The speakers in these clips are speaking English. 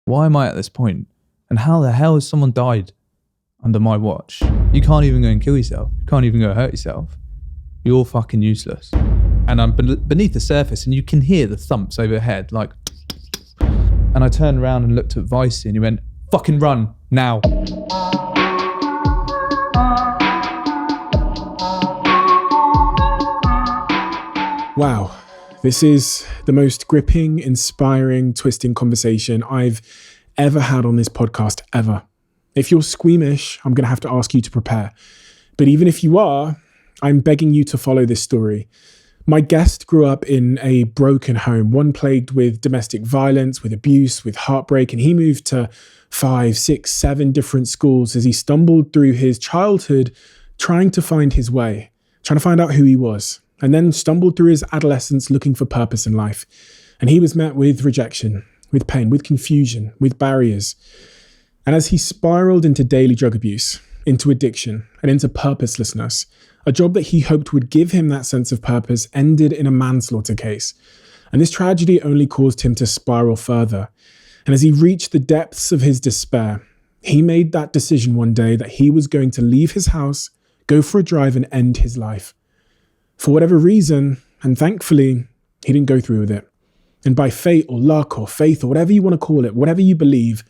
Why am I at this point? And how the hell has someone died under my watch? You can't even go and kill yourself. You can't even go hurt yourself. You're fucking useless. And I'm beneath the surface and you can hear the thumps overhead, like, and I turned around and looked at Vicey and he went, fucking run, now. Wow, this is the most gripping, inspiring, twisting conversation I've ever had on this podcast, ever. If you're squeamish, I'm going to have to ask you to prepare. But even if you are, I'm begging you to follow this story. My guest grew up in a broken home, one plagued with domestic violence, with abuse, with heartbreak, and he moved to 5, 6, 7 different schools as he stumbled through his childhood trying to find his way, trying to find out who he was, and then stumbled through his adolescence looking for purpose in life. And he was met with rejection, with pain, with confusion, with barriers. And as he spiraled into daily drug abuse, into addiction, and into purposelessness, a job that he hoped would give him that sense of purpose ended in a manslaughter case. And this tragedy only caused him to spiral further. And as he reached the depths of his despair, he made that decision one day that he was going to leave his house, go for a drive, and end his life. For whatever reason, and thankfully, he didn't go through with it. And by fate or luck or faith or whatever you want to call it, whatever you believe,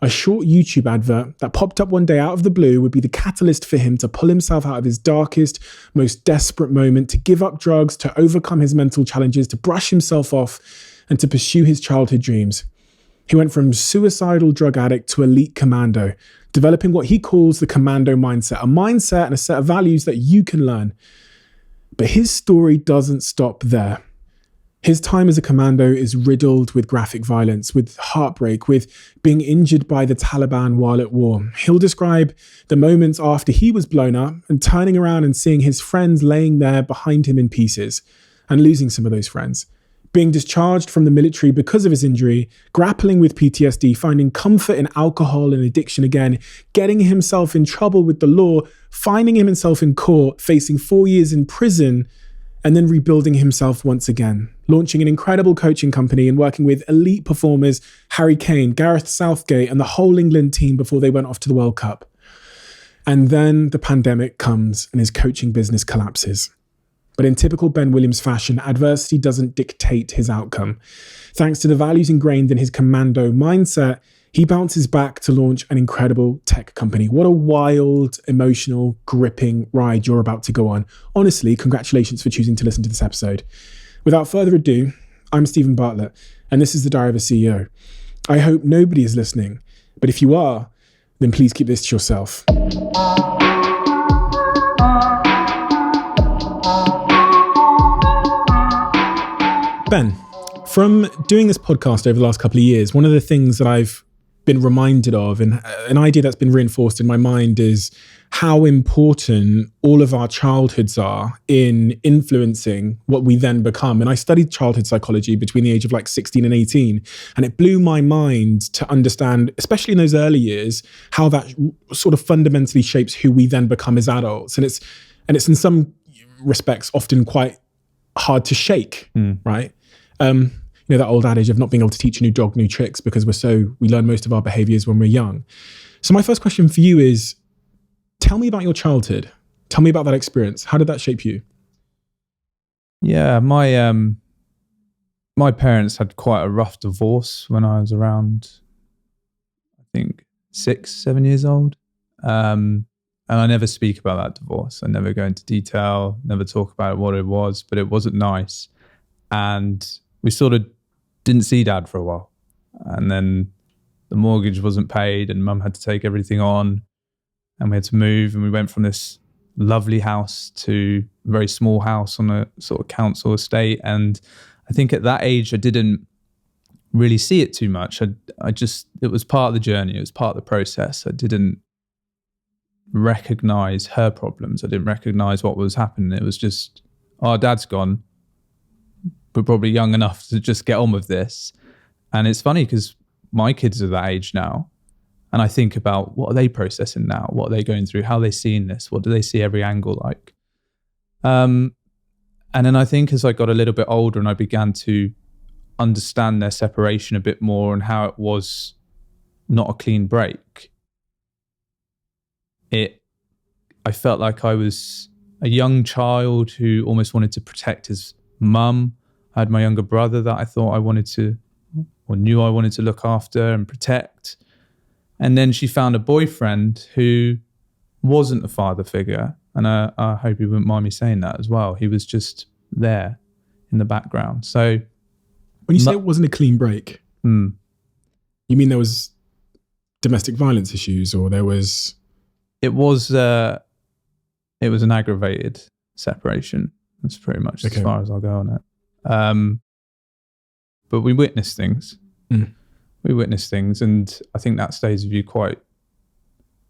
a short YouTube advert that popped up one day out of the blue would be the catalyst for him to pull himself out of his darkest, most desperate moment, to give up drugs, to overcome his mental challenges, to brush himself off, and to pursue his childhood dreams. He went from suicidal drug addict to elite commando, developing what he calls the commando mindset, a mindset and a set of values that you can learn. But his story doesn't stop there. His time as a commando is riddled with graphic violence, with heartbreak, with being injured by the Taliban while at war. He'll describe the moments after he was blown up and turning around and seeing his friends laying there behind him in pieces and losing some of those friends. Being discharged from the military because of his injury, grappling with PTSD, finding comfort in alcohol and addiction again, getting himself in trouble with the law, finding himself in court, facing 4 years in prison, and then rebuilding himself once again, launching an incredible coaching company and working with elite performers, Harry Kane, Gareth Southgate, and the whole England team before they went off to the World Cup. And then the pandemic comes and his coaching business collapses. But in typical Ben Williams fashion, adversity doesn't dictate his outcome. Thanks to the values ingrained in his commando mindset, he bounces back to launch an incredible tech company. What a wild, emotional, gripping ride you're about to go on. Honestly, congratulations for choosing to listen to this episode. Without further ado, I'm Stephen Bartlett, and this is the Diary of a CEO. I hope nobody is listening, but if you are, then please keep this to yourself. Ben, from doing this podcast over the last couple of years, one of the things that I've been reminded of, and an idea that's been reinforced in my mind, is how important all of our childhoods are in influencing what we then become. And I studied childhood psychology between the age of like 16 and 18, and it blew my mind to understand, especially in those early years, how that sort of fundamentally shapes who we then become as adults. And it's in some respects often quite hard to shake, right? You know, that old adage of not being able to teach a new dog new tricks because we learn most of our behaviors when we're young. So my first question for you is, tell me about your childhood. Tell me about that experience. How did that shape you? Yeah, my parents had quite a rough divorce when I was around, I think, 6, 7 years old. And I never speak about that divorce. I never go into detail, never talk about what it was, but it wasn't nice. And we sort of didn't see Dad for a while. And then the mortgage wasn't paid and Mum had to take everything on and we had to move, and we went from this lovely house to a very small house on a sort of council estate. And I think at that age, I didn't really see it too much. It was part of the journey. It was part of the process. I didn't recognize her problems. I didn't recognize what was happening. It was just, oh, Dad's gone. We're probably young enough to just get on with this. And it's funny because my kids are that age now. And I think about, what are they processing now? What are they going through? How are they seeing this? What do they see every angle like? And then I think as I got a little bit older and I began to understand their separation a bit more and how it was not a clean break, I felt like I was a young child who almost wanted to protect his mum. I had my younger brother that I thought I wanted to, or knew I wanted to look after and protect. And then she found a boyfriend who wasn't a father figure. And I hope you wouldn't mind me saying that as well. He was just there in the background. So when you say it wasn't a clean break, you mean there was domestic violence issues, or there was... It was an aggravated separation. That's pretty much as far as I'll go on it. But we witnessed things. We witnessed things, and I think that stays with you quite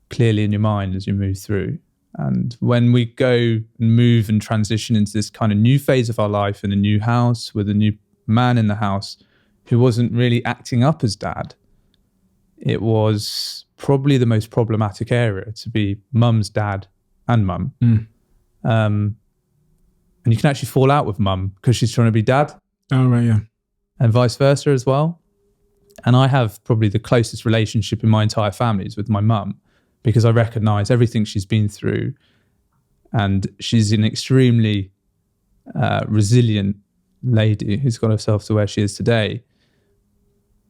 clearly in your mind as you move through. And when we go and move and transition into this kind of new phase of our life in a new house with a new man in the house who wasn't really acting up as dad, it was probably the most problematic area to be mum's dad and mum. And you can actually fall out with mum because she's trying to be dad. Oh, right, yeah. And vice versa as well. And I have probably the closest relationship in my entire family is with my mum, because I recognise everything she's been through, and she's an extremely resilient lady who's got herself to where she is today.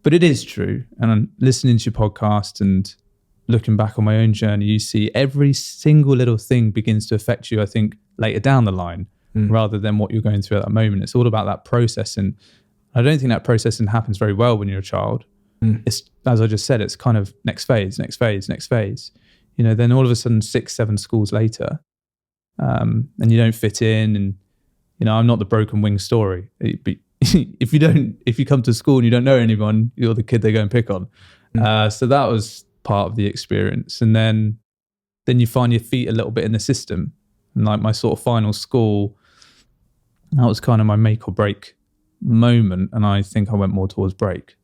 But it is true, and I'm listening to your podcast and looking back on my own journey, you see every single little thing begins to affect you, I think, later down the line, rather than what you're going through at that moment. It's all about that processing. I don't think that processing happens very well when you're a child. It's, as I just said, it's kind of next phase. You know, then all of a sudden 6-7 schools later, and you don't fit in, and you know, I'm not the broken wing story. If you come to school and you don't know anyone, you're the kid they go and pick on. So that was part of the experience. And then you find your feet a little bit in the system. And like my sort of final school, that was kind of my make or break moment. And I think I went more towards break.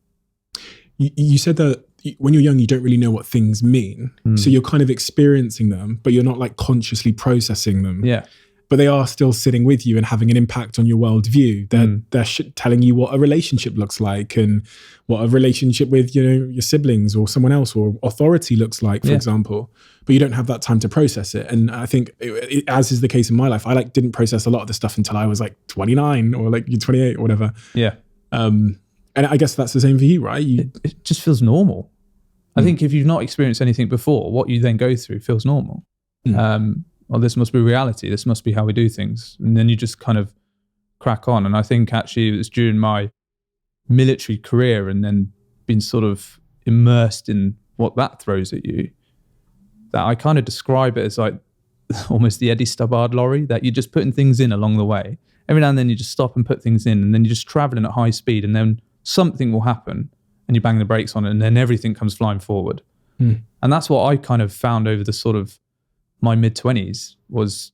You said that when you're young, you don't really know what things mean. So you're kind of experiencing them, but you're not like consciously processing them. Yeah. But they are still sitting with you and having an impact on your worldview. They're telling you what a relationship looks like, and what a relationship with, you know, your siblings or someone else or authority looks like, for example. But you don't have that time to process it. And I think, as is the case in my life, I didn't process a lot of this stuff until I was like 29 or like 28 or whatever. Yeah. And I guess that's the same for you, right? It just feels normal. I think if you've not experienced anything before, what you then go through feels normal. Well, this must be reality. This must be how we do things. And then you just kind of crack on. And I think actually it was during my military career and then being sort of immersed in what that throws at you, that I kind of describe it as like almost the Eddie Stubbard lorry, that you're just putting things in along the way. Every now and then you just stop and put things in, and then you're just traveling at high speed, and then something will happen and you bang the brakes on it, and then everything comes flying forward. And that's what I kind of found over the sort of my mid-20s was,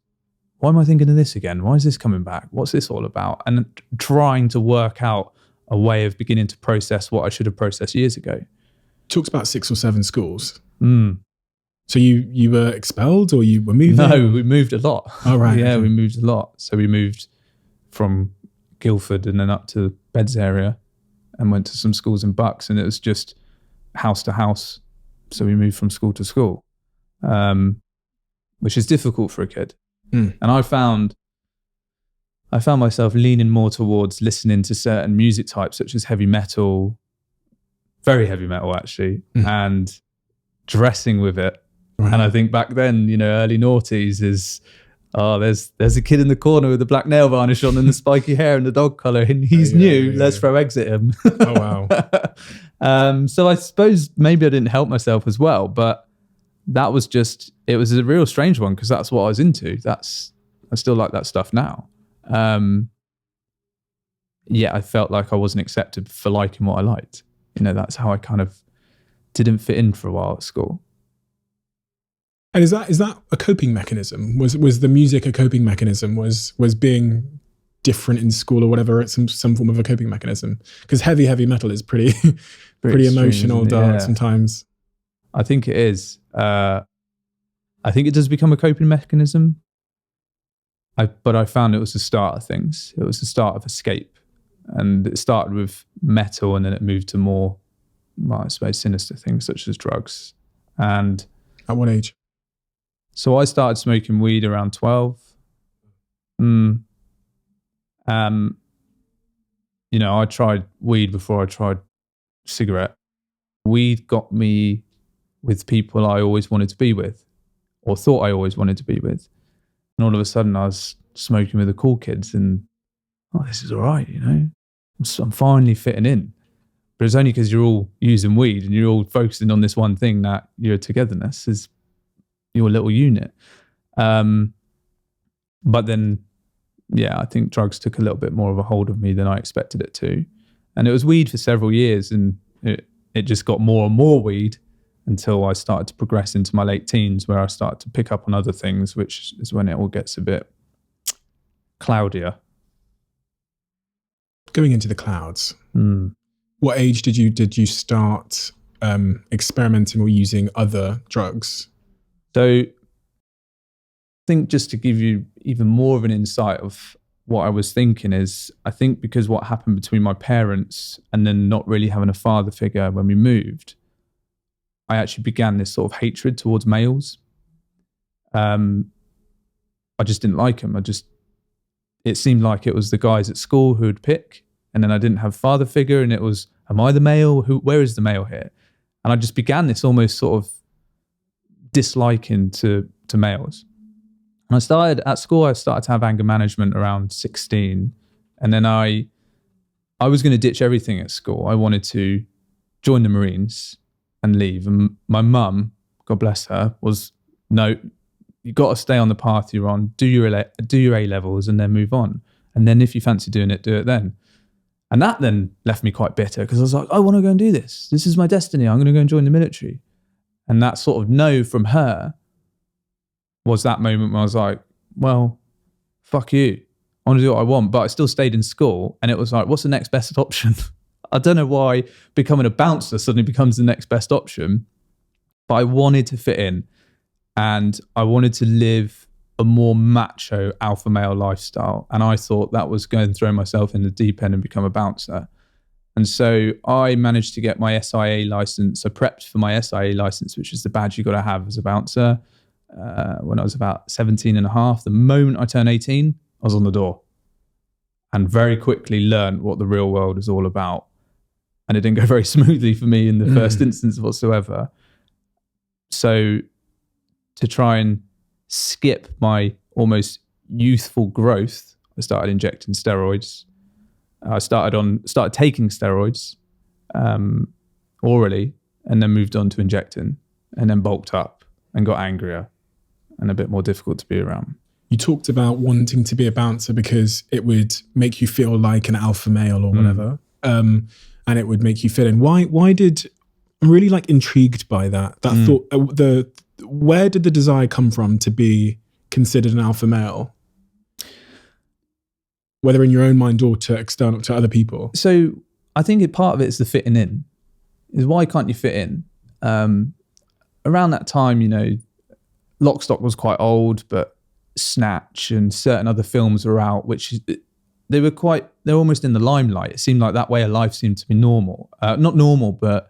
why am I thinking of this again? Why is this coming back? What's this all about? And trying to work out a way of beginning to process what I should have processed years ago. Talks about 6 or 7 schools. So you were expelled, or you were moving? No, we moved a lot. Oh, right. Yeah, okay. we moved a lot. So we moved from Guildford and then up to Beds area and went to some schools in Bucks, and it was just house to house. So we moved from school to school. Which is difficult for a kid. And I found myself leaning more towards listening to certain music types, such as heavy metal, very heavy metal actually, and dressing with it. Right. And I think back then, you know, early noughties is, there's a kid in the corner with the black nail varnish on and the spiky hair and the dog collar, and he's new. Let's throw eggs at him. Oh, wow. So I suppose maybe I didn't help myself as well, but that was just, it was a real strange one because that's what I was into. I still like that stuff now. I felt like I wasn't accepted for liking what I liked. You know, that's how I kind of didn't fit in for a while at school. And is that a coping mechanism? Was the music a coping mechanism? Was being different in school or whatever some form of a coping mechanism? Because heavy metal is pretty emotional, dark sometimes. I think it is. I think it does become a coping mechanism. But I found it was the start of things. It was the start of escape. And it started with metal, and then it moved to more well, I suppose, sinister things such as drugs. And At what age? so I started smoking weed around 12. You know, I tried weed before I tried cigarette. Weed got me with people I always wanted to be with, or thought I always wanted to be with. And all of a sudden I was smoking with the cool kids and, oh, this is all right, you know. I'm finally fitting in. But it's only because you're all using weed and you're all focusing on this one thing that your togetherness is your little unit. But then, yeah, I think drugs took a little bit more of a hold of me than I expected it to. And it was weed for several years, and it just got more and more weed until I started to progress into my late teens, where I started to pick up on other things, which is when it all gets a bit cloudier. Going into the clouds. What age did you start experimenting or using other drugs? So I think, just to give you even more of an insight of what I was thinking, is I think because what happened between my parents and then not really having a father figure when we moved, I actually began this sort of hatred towards males. I just didn't like them. It seemed like it was the guys at school who would pick, and then I didn't have a father figure, and it was, am I the male? Where is the male here? And I just began this almost sort of disliking to males. And I started to have anger management around 16. And then I was going to ditch everything at school. I wanted to join the Marines and leave. And my mum, God bless her, was, no, you got to stay on the path you're on, do your A-levels and then move on. And then if you fancy doing it, do it then. And that then left me quite bitter, because I was like, I want to go and do this. This is my destiny. I'm going to go and join the military. And that sort of no from her was that moment where I was like, well, fuck you. I want to do what I want. But I still stayed in school, and it was like, what's the next best option? I don't know why becoming a bouncer suddenly becomes the next best option, but I wanted to fit in, and I wanted to live a more macho alpha male lifestyle. And I thought that was going to throw myself in the deep end and become a bouncer. And so I managed to get my SIA license. I prepped for my SIA license, which is the badge you got to have as a bouncer. When I was about 17 and a half, the moment I turned 18, I was on the door, and very quickly learned what the real world is all about. And it didn't go very smoothly for me in the first instance whatsoever. So to try and skip my almost youthful growth, I started injecting steroids. I started taking steroids orally, and then moved on to injecting, and then bulked up and got angrier and a bit more difficult to be around. You talked about wanting to be a bouncer because it would make you feel like an alpha male or whatever, and it would make you fit in. Why did, I'm really like intrigued by that thought. Where did the desire come from to be considered an alpha male? Whether in your own mind or to external, to other people. So I think part of it is the fitting in. Is why can't you fit in? Around that time, you know, Lock, Stock was quite old, but Snatch and certain other films were out, which they were almost in the limelight. It seemed like that way of life seemed to be normal. Not normal, but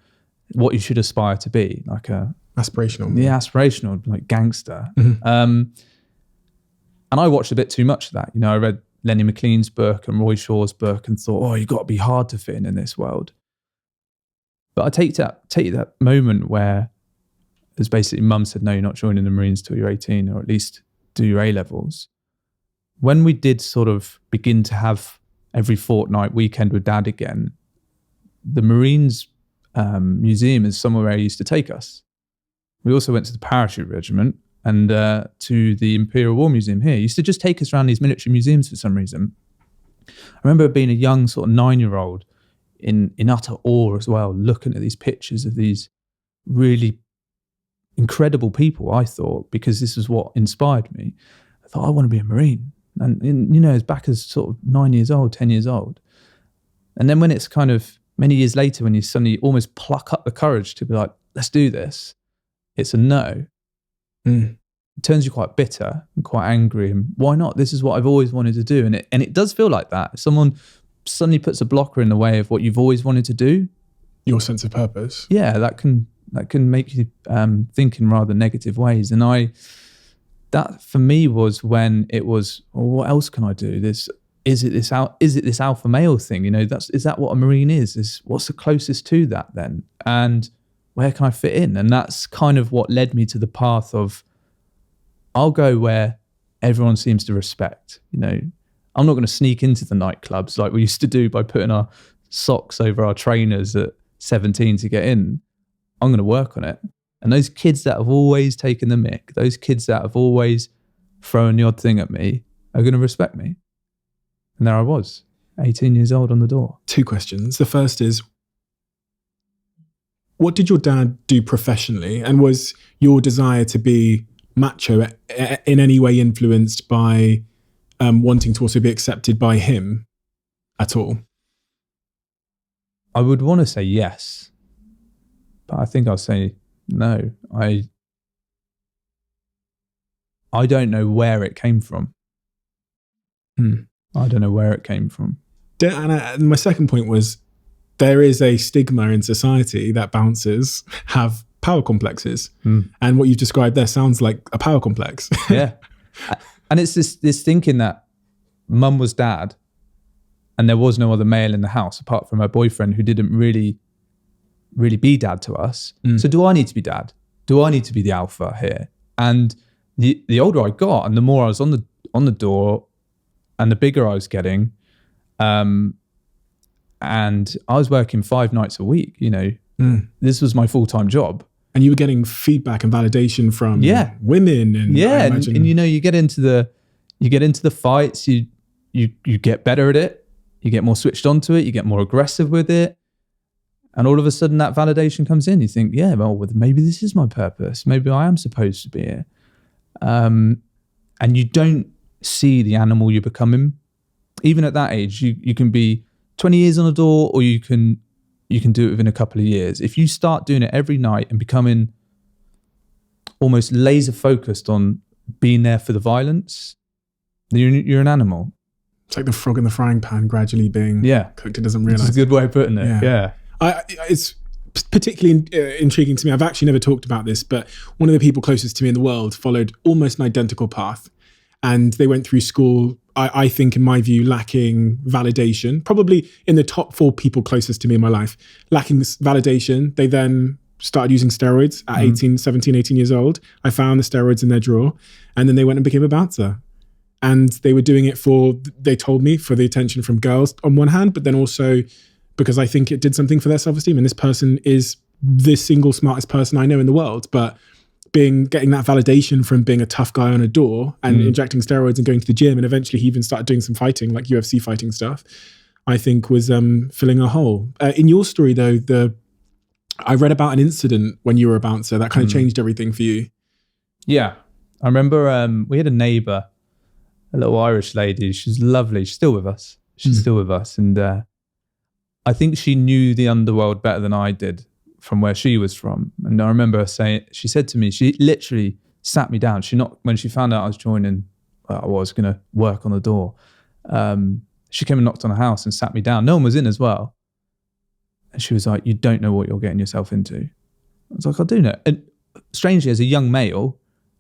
what you should aspire to be, like a aspirational. Yeah, aspirational, like gangster. And I watched a bit too much of that. You know, I read Lenny McLean's book and Roy Shaw's book and thought, oh, you've got to be hard to fit in this world. But I take that moment where, as basically mum said, no, you're not joining the Marines till you're 18, or at least do your A-levels. When we did sort of begin to have every fortnight weekend with dad again, the Marines museum is somewhere where he used to take us. We also went to the parachute regiment and to the Imperial War Museum here. He used to just take us around these military museums for some reason. I remember being a young sort of 9-year-old in utter awe as well, looking at these pictures of these really incredible people, I thought, because this is what inspired me. I thought, I want to be a Marine. And you know, as back as sort of 9 years old, 10 years old. And then when it's kind of many years later, when you suddenly almost pluck up the courage to be like, let's do this, it's a no. It turns you quite bitter and quite angry. And why not? This is what I've always wanted to do. And it does feel like that. If someone suddenly puts a blocker in the way of what you've always wanted to do, your sense of purpose. Yeah, that can make you think in rather negative ways. And that for me was when it was, well, what else can I do? Is it this alpha male thing? Is that what a Marine is? What's the closest to that then? And where can I fit in? And that's kind of what led me to the path of, I'll go where everyone seems to respect. I'm not going to sneak into the nightclubs like we used to do by putting our socks over our trainers at 17 to get in. I'm going to work on it. And those kids that have always taken the mick, those kids that have always thrown the odd thing at me are going to respect me. And there I was, 18 years old on the door. 2 questions. The first is, what did your dad do professionally? And was your desire to be macho in any way influenced by wanting to also be accepted by him at all? I would want to say yes, but I think I'll say no. I don't know where it came from. I don't know where it came from. And my second point was, there is a stigma in society that bouncers have power complexes. And what you've described there sounds like a power complex. Yeah. And it's this thinking that mum was dad and there was no other male in the house apart from her boyfriend who didn't really be dad to us. So do I need to be dad? Do I need to be the alpha here? And the older I got and the more I was on the door and the bigger I was getting, and I was working 5 nights a week, this was my full-time job. And you were getting feedback and validation from women. And you get into the fights, you get better at it, you get more switched onto it, you get more aggressive with it. And all of a sudden that validation comes in. You think, maybe this is my purpose. Maybe I am supposed to be here. And you don't see the animal you're becoming. Even at that age, you can be 20 years on a door, or you can do it within a couple of years. If you start doing it every night and becoming almost laser focused on being there for the violence, you're an animal. It's like the frog in the frying pan gradually being cooked. It doesn't realize. It's a good way of putting it. Yeah. It's particularly intriguing to me. I've actually never talked about this, but one of the people closest to me in the world followed almost an identical path. And they went through school, I think, in my view, lacking validation, probably in the top 4 people closest to me in my life, lacking validation. They then started using steroids at 17, 18 years old. I found the steroids in their drawer, and then they went and became a bouncer. And they were doing it they told me, for the attention from girls on one hand, but then also because I think it did something for their self-esteem. And this person is the single smartest person I know in the world, but getting that validation from being a tough guy on a door and injecting steroids and going to the gym, and eventually he even started doing some fighting, like UFC fighting stuff, I think was filling a hole. In your story though, I read about an incident when you were a bouncer that kind of changed everything for you. Yeah. I remember we had a neighbour, a little Irish lady. She's lovely. She's still with us. And I think she knew the underworld better than I did from where she was from. And I remember her saying, she said to me, she literally sat me down. When she found out I was joining, I was going to work on the door. She came and knocked on the house and sat me down. No one was in as well. And she was like, you don't know what you're getting yourself into. I was like, I do know. And strangely, as a young male,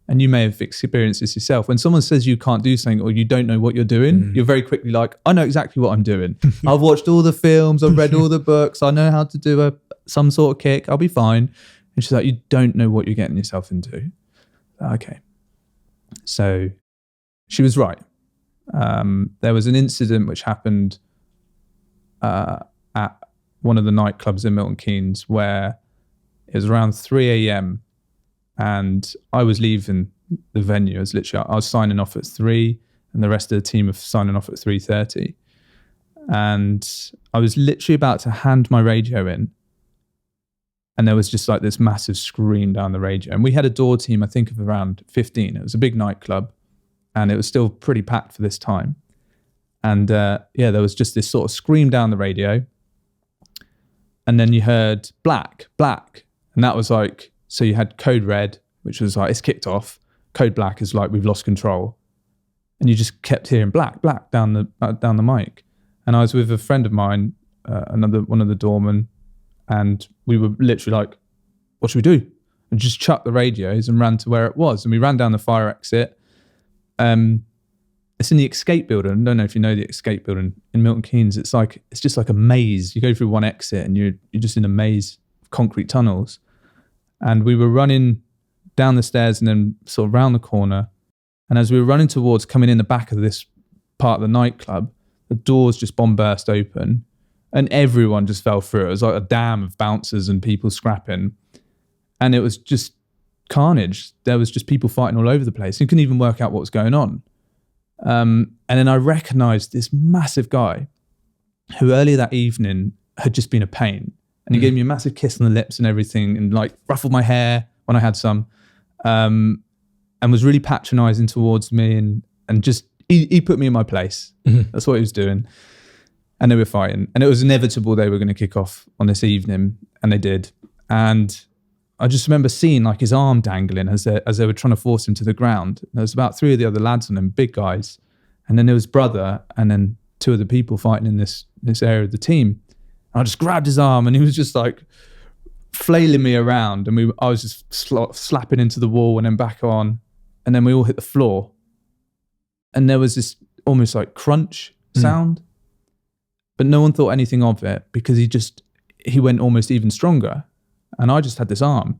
and you may have experienced this yourself, when someone says you can't do something or you don't know what you're doing, you're very quickly like, I know exactly what I'm doing. I've watched all the films, I've read all the books, I know how to do some sort of kick, I'll be fine. And she's like, you don't know what you're getting yourself into. Okay. So she was right. There was an incident which happened at one of the nightclubs in Milton Keynes where it was around 3 a.m. and I was leaving the venue. I was signing off at 3 and the rest of the team were signing off at 3:30. And I was literally about to hand my radio in, and there was just like this massive scream down the radio. And we had a door team, I think, of around 15. It was a big nightclub and it was still pretty packed for this time. And there was just this sort of scream down the radio. And then you heard black. And that was like, so you had code red, which was like, it's kicked off. Code black is like, we've lost control. And you just kept hearing black down the mic. And I was with a friend of mine, one of the doormen, And we were literally like, what should we do? And just chucked the radios and ran to where it was. And we ran down the fire exit. It's in the Escape building. I don't know if you know the Escape building in Milton Keynes. It's just like a maze. You go through one exit and you're just in a maze of concrete tunnels. And we were running down the stairs and then sort of round the corner. And as we were running towards coming in the back of this part of the nightclub, the doors just burst open and everyone just fell through. It was like a dam of bouncers and people scrapping. And it was just carnage. There was just people fighting all over the place. You couldn't even work out what was going on. And then I recognised this massive guy who earlier that evening had just been a pain. And he gave me a massive kiss on the lips and everything and like ruffled my hair when I had some. And was really patronising towards me and just, he put me in my place. Mm-hmm. That's what he was doing. And they were fighting. And it was inevitable they were going to kick off on this evening. And they did. And I just remember seeing like his arm dangling as they were trying to force him to the ground. There was about 3 of the other lads on him, big guys. And then there was brother and then 2 of the people fighting in this area of the team. And I just grabbed his arm and he was just like flailing me around. And I was just slapping into the wall and then back on. And then we all hit the floor. And there was this almost like crunch sound. But no one thought anything of it because he went almost even stronger. And I just had this arm.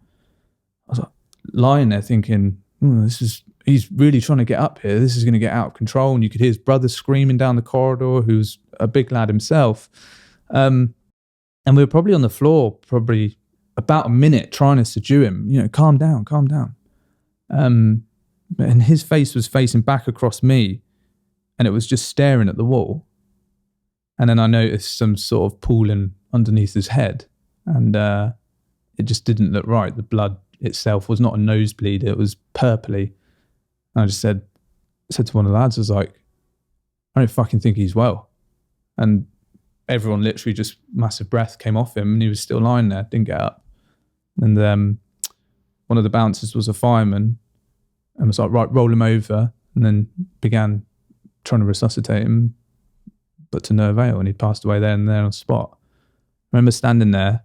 I was like lying there thinking, he's really trying to get up here. This is going to get out of control. And you could hear his brother screaming down the corridor, who's a big lad himself. And we were probably on the floor, probably about a minute trying to subdue him, calm down, calm down. And his face was facing back across me and it was just staring at the wall. And then I noticed some sort of pooling underneath his head and it just didn't look right. The blood itself was not a nosebleed, it was purpley. And I just said to one of the lads, I was like, I don't fucking think he's well. And everyone literally just massive breath came off him and he was still lying there, didn't get up. And one of the bouncers was a fireman and was like, right, roll him over, and then began trying to resuscitate him, but to no avail, and he'd passed away there and there on the spot. I remember standing there,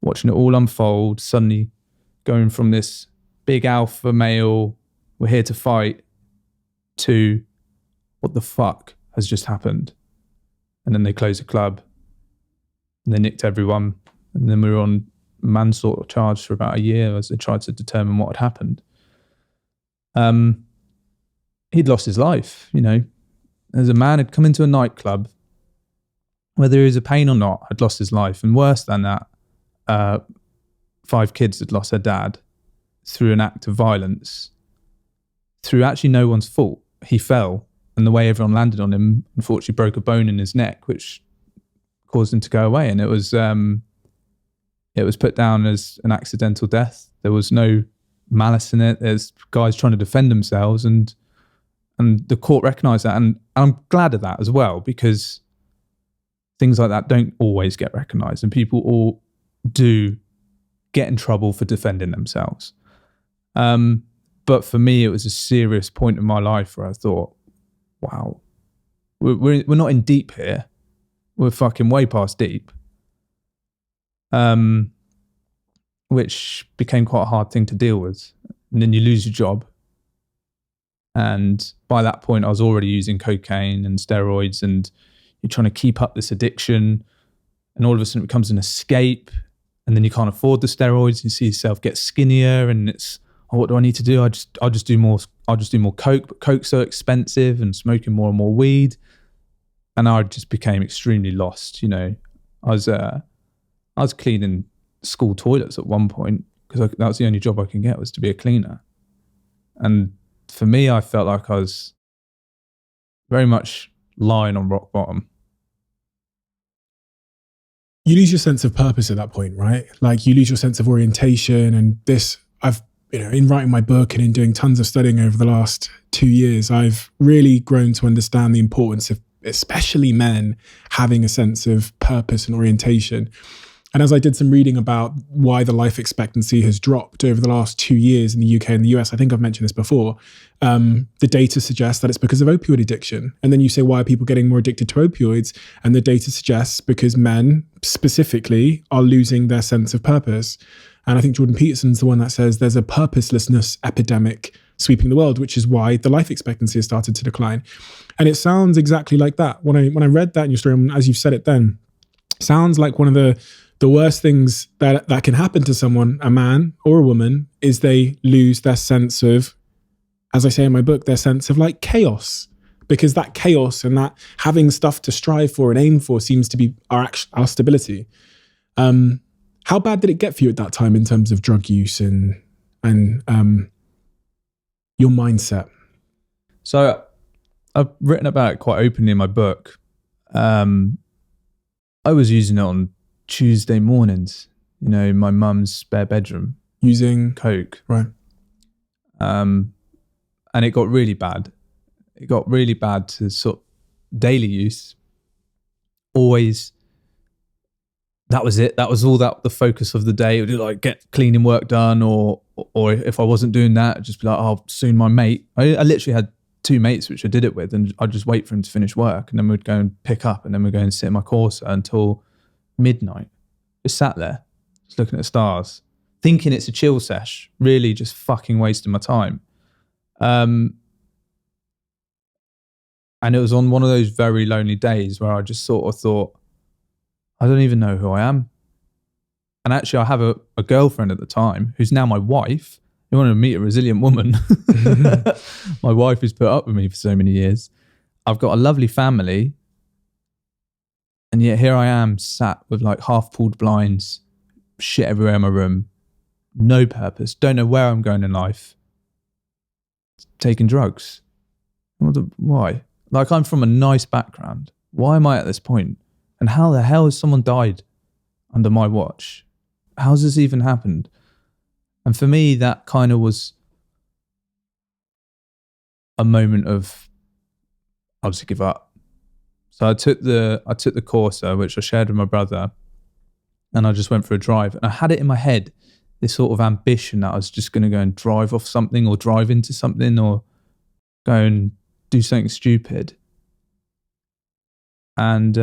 watching it all unfold, suddenly going from this big alpha male, we're here to fight, to what the fuck has just happened? And then they closed the club, and they nicked everyone, and then we were on manslaughter charge for about a year as they tried to determine what had happened. He'd lost his life, as a man had come into a nightclub, whether he was a pain or not, had lost his life. And worse than that, 5 kids had lost their dad through an act of violence, through actually no one's fault. He fell, and the way everyone landed on him, unfortunately broke a bone in his neck, which caused him to go away. And it was put down as an accidental death. There was no malice in it. There's guys trying to defend themselves, and the court recognised that, and I'm glad of that as well, because things like that don't always get recognised, and people all do get in trouble for defending themselves. But for me, it was a serious point in my life where I thought, wow, we're not in deep here. We're fucking way past deep. Which became quite a hard thing to deal with. And then you lose your job. And by that point, I was already using cocaine and steroids, and you're trying to keep up this addiction. And all of a sudden it becomes an escape. And then you can't afford the steroids. You see yourself get skinnier, and it's, what do I need to do? I'll just do more coke, but coke's so expensive, and smoking more and more weed. And I just became extremely lost. I was cleaning school toilets at one point because that was the only job I could get, was to be a cleaner. And for me, I felt like I was very much lying on rock bottom. You lose your sense of purpose at that point, right? Like you lose your sense of orientation. And this, I've, in writing my book and in doing tons of studying over the last 2 years, I've really grown to understand the importance of especially men having a sense of purpose and orientation. And as I did some reading about why the life expectancy has dropped over the last 2 years in the UK and the US, I think I've mentioned this before, the data suggests that it's because of opioid addiction. And then you say, why are people getting more addicted to opioids? And the data suggests because men specifically are losing their sense of purpose. And I think Jordan Peterson's the one that says there's a purposelessness epidemic sweeping the world, which is why the life expectancy has started to decline. And it sounds exactly like that. When I read that in your story, as you've said it then, sounds like one of the worst things that can happen to someone, a man or a woman, is they lose their sense of, as I say in my book, their sense of like chaos. Because that chaos and that having stuff to strive for and aim for seems to be our stability. How bad did it get for you at that time in terms of drug use and your mindset? So I've written about it quite openly in my book. I was using it on Tuesday mornings, in my mum's spare bedroom. Using coke. Right. And it got really bad. It got really bad to sort of daily use. Always. That was it. That was all that the focus of the day. It would like get cleaning work done, or if I wasn't doing that, I'd just be like, oh, soon my mate. I literally had 2 mates which I did it with, and I'd just wait for him to finish work, and then we'd go and pick up, and then we'd go and sit in my Corsa until midnight. Just sat there, just looking at the stars, thinking it's a chill sesh, really just fucking wasting my time. And it was on one of those very lonely days where I just sort of thought, I don't even know who I am. And actually I have a girlfriend at the time who's now my wife. You want to meet a resilient woman. My wife who's put up with me for so many years. I've got a lovely family. And yet here I am sat with like half pulled blinds, shit everywhere in my room, no purpose, don't know where I'm going in life, taking drugs. Why? Like, I'm from a nice background. Why am I at this point? And how the hell has someone died under my watch? How's this even happened? And for me, that kind of was a moment of, I'll just give up. So I took the Corsa, which I shared with my brother, and I just went for a drive. And I had it in my head, this sort of ambition that I was just going to go and drive off something, or drive into something, or go and do something stupid, and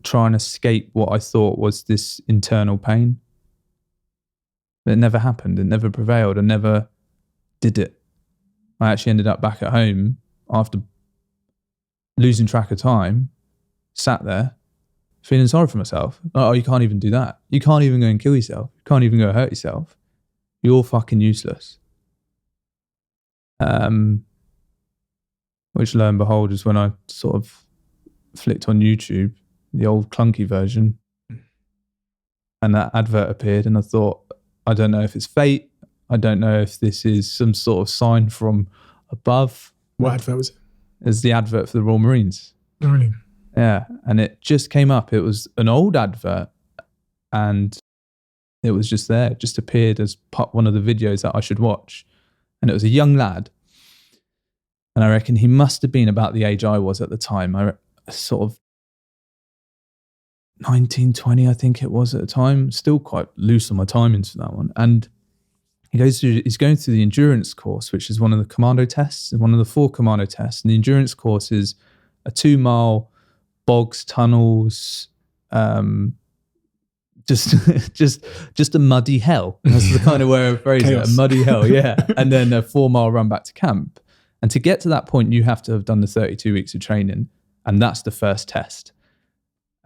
try and escape what I thought was this internal pain. But it never happened. It never prevailed. I never did it. I actually ended up back at home after losing track of time, sat there, feeling sorry for myself. Oh, you can't even do that. You can't even go and kill yourself. You can't even go hurt yourself. You're fucking useless. Which, lo and behold, is when I sort of flicked on YouTube, the old clunky version, and that advert appeared, and I thought, I don't know if it's fate. I don't know if this is some sort of sign from above. What advert was it? It's the advert for the Royal Marines. Oh, really? Yeah, and it just came up. It was an old advert, and it was just there. It just appeared as one of the videos that I should watch. And it was a young lad, and I reckon he must have been about the age I was at the time. Sort of 19, 20, I think it was at the time. Still quite loose on my timings for that one. And he's going through the endurance course, which is one of the Commando tests, one of the 4 Commando tests. And the endurance course is a 2-mile bogs, tunnels, just a muddy hell. That's the kind of way I phrase it. A muddy hell, yeah. And then a 4-mile run back to camp. And to get to that point, you have to have done the 32 weeks of training. And that's the first test.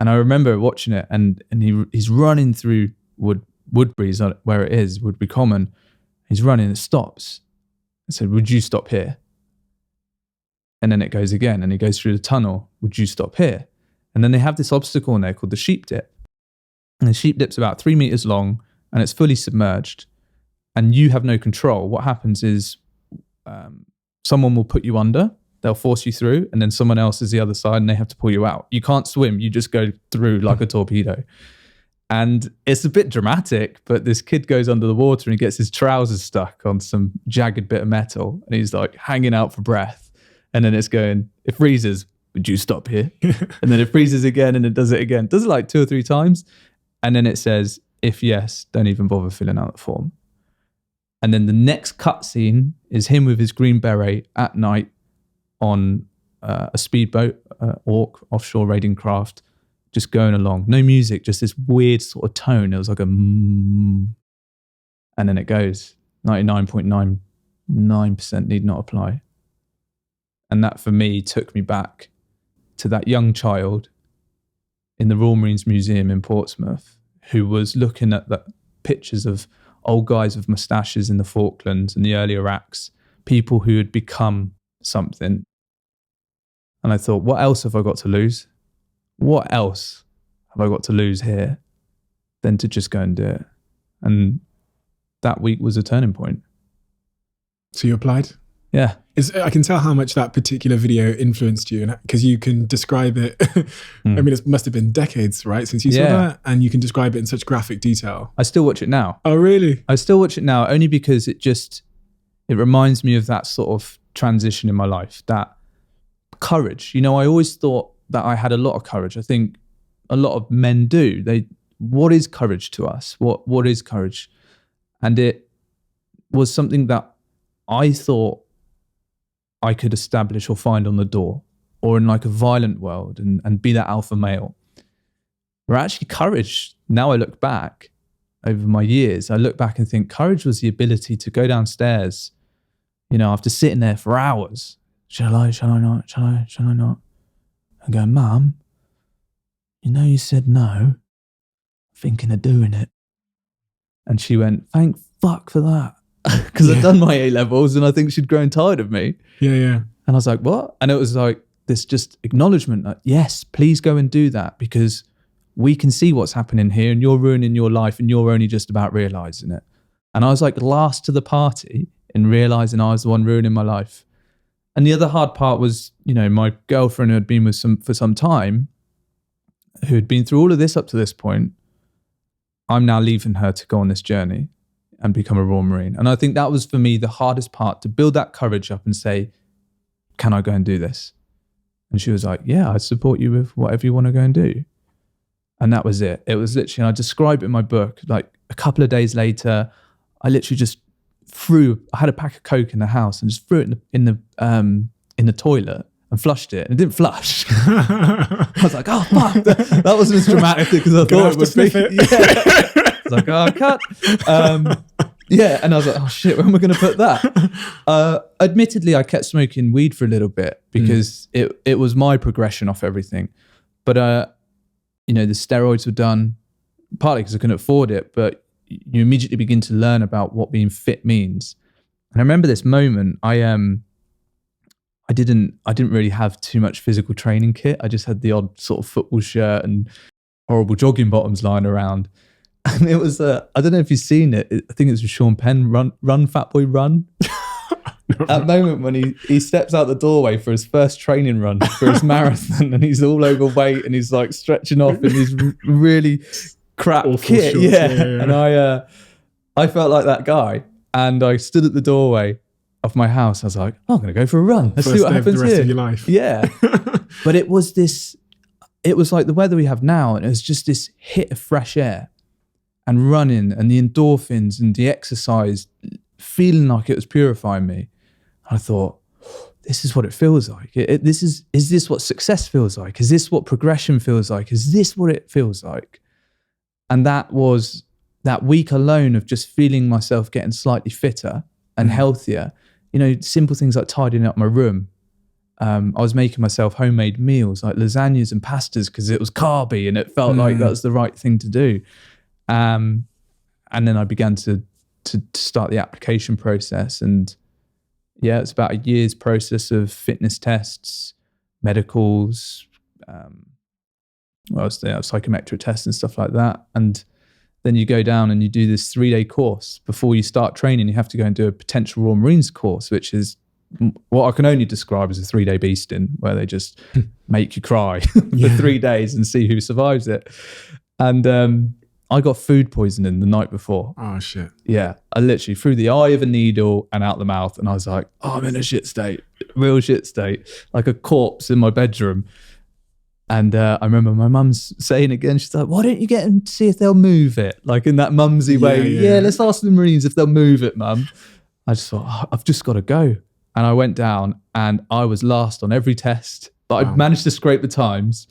And I remember watching it, and he's running through Woodbury's where it is, Woodbury Common. He's running, it stops. I said, would you stop here? And then it goes again, and he goes through the tunnel. Would you stop here? And then they have this obstacle in there called the sheep dip. And the sheep dip's about 3 meters long, and it's fully submerged. And you have no control. What happens is someone will put you under, they'll force you through, and then someone else is the other side, and they have to pull you out. You can't swim. You just go through like a torpedo. And it's a bit dramatic, but this kid goes under the water and he gets his trousers stuck on some jagged bit of metal, and he's like hanging out for breath. And then it's going, it freezes. Would you stop here? And then it freezes again, and it does it again. Does it like 2 or 3 times. And then it says, if yes, don't even bother filling out the form. And then the next cutscene is him with his green beret at night on a speedboat, Orc, offshore raiding craft, just going along. No music, just this weird sort of tone. It was like a and then it goes 99.99% need not apply. And that for me took me back to that young child in the Royal Marines Museum in Portsmouth who was looking at the pictures of old guys with moustaches in the Falklands and the early Iraqs, people who had become something. And I thought, what else have I got to lose? What else have I got to lose here than to just go and do it? And that week was a turning point. So you applied? Yeah. I can tell how much that particular video influenced you, because you can describe it. I mean, it must have been decades, right, since you saw that, and you can describe it in such graphic detail. I still watch it now. Oh, really? I still watch it now, only because it reminds me of that sort of transition in my life, that courage. You know, I always thought that I had a lot of courage. I think a lot of men do. What is courage to us? What is courage? And it was something that I thought I could establish or find on the door, or in like a violent world, and be that alpha male. Where actually courage, now I look back over my years, I look back and think courage was the ability to go downstairs, you know, after sitting there for hours. Shall I not? And go, Mum, you know you said no. I'm thinking of doing it. And she went, thank fuck for that. Because I'd done my A-levels and I think she'd grown tired of me. Yeah. And I was like, what? And it was like this just acknowledgement, like, yes, please go and do that, because we can see what's happening here and you're ruining your life and you're only just about realising it. And I was like last to the party in realising I was the one ruining my life. And the other hard part was, you know, my girlfriend who had been for some time, who had been through all of this up to this point, I'm now leaving her to go on this journey and become a Royal Marine. And I think that was for me the hardest part, to build that courage up and say, can I go and do this? And she was like, yeah, I support you with whatever you want to go and do. And that was it. It was literally, and I describe it in my book, like a couple of days later, I literally just I had a pack of Coke in the house and just threw it in the toilet and flushed it, and it didn't flush. I was like, oh fuck, that wasn't as dramatic because I thought it would be. Yeah. I was like, oh, cut. And I was like, oh shit, where am I going to put that? Admittedly, I kept smoking weed for a little bit because it was my progression off everything. But you know, the steroids were done partly because I couldn't afford it, but you immediately begin to learn about what being fit means. And I remember this moment. I didn't really have too much physical training kit. I just had the odd sort of football shirt and horrible jogging bottoms lying around. And it was I don't know if you've seen it. I think it was with Sean Penn, Run Fat Boy Run. That moment when he steps out the doorway for his first training run for his marathon, and he's all overweight and he's like stretching off in his really crap kit. Yeah. And I felt like that guy, and I stood at the doorway of my house. I was like, oh, I'm going to go for a run. Let's see what happens the rest here. Of your life. Yeah. But it was like the weather we have now, and it was just this hit of fresh air and running and the endorphins and the exercise, feeling like it was purifying me. I thought, this is what it feels like. Is this what success feels like? Is this what progression feels like? Is this what it feels like? And that was that week alone of just feeling myself getting slightly fitter and healthier. You know, simple things like tidying up my room. I was making myself homemade meals like lasagnas and pastas because it was carby and it felt like that was the right thing to do. And then I began to start the application process. And yeah, it's about a year's process of fitness tests, medicals, psychometric tests and stuff like that. And then you go down and you do this 3-day course. Before you start training, you have to go and do a potential Royal Marines course, which is what I can only describe as a 3-day beasting, where they just make you cry for 3 days and see who survives it. And I got food poisoning the night before. Oh, shit. Yeah. I literally threw the eye of a needle and out the mouth. And I was like, oh, I'm in a shit state, real shit state, like a corpse in my bedroom. And I remember my mum's saying again, she's like, why don't you get them to see if they'll move it? Like in that mumsy way. Yeah, let's ask the Marines if they'll move it, mum. I just thought, I've just got to go. And I went down and I was last on every test, but I managed to scrape the times.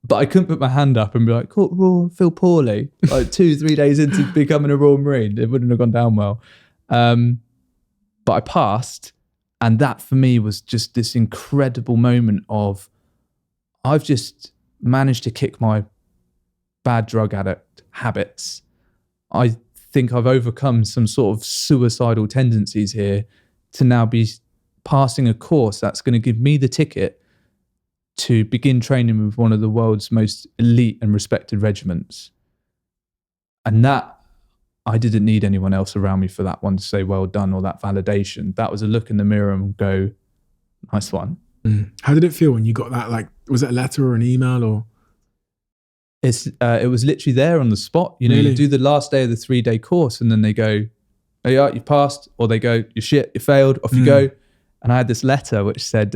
But I couldn't put my hand up and be like, Raw, feel poorly. Like 2-3 days into becoming a Royal Marine, it wouldn't have gone down well. But I passed. And that for me was just this incredible moment of, I've just managed to kick my bad drug addict habits. I think I've overcome some sort of suicidal tendencies here to now be passing a course that's going to give me the ticket to begin training with one of the world's most elite and respected regiments. And that, I didn't need anyone else around me for that one to say well done or that validation. That was a look in the mirror and go, nice one. How did it feel when you got that? Like, was it a letter or an email or? It was literally there on the spot. You know, Really? You do the last day of the 3-day course and then they go, oh yeah, you passed, or they go, you're shit, you failed, off you go. And I had this letter which said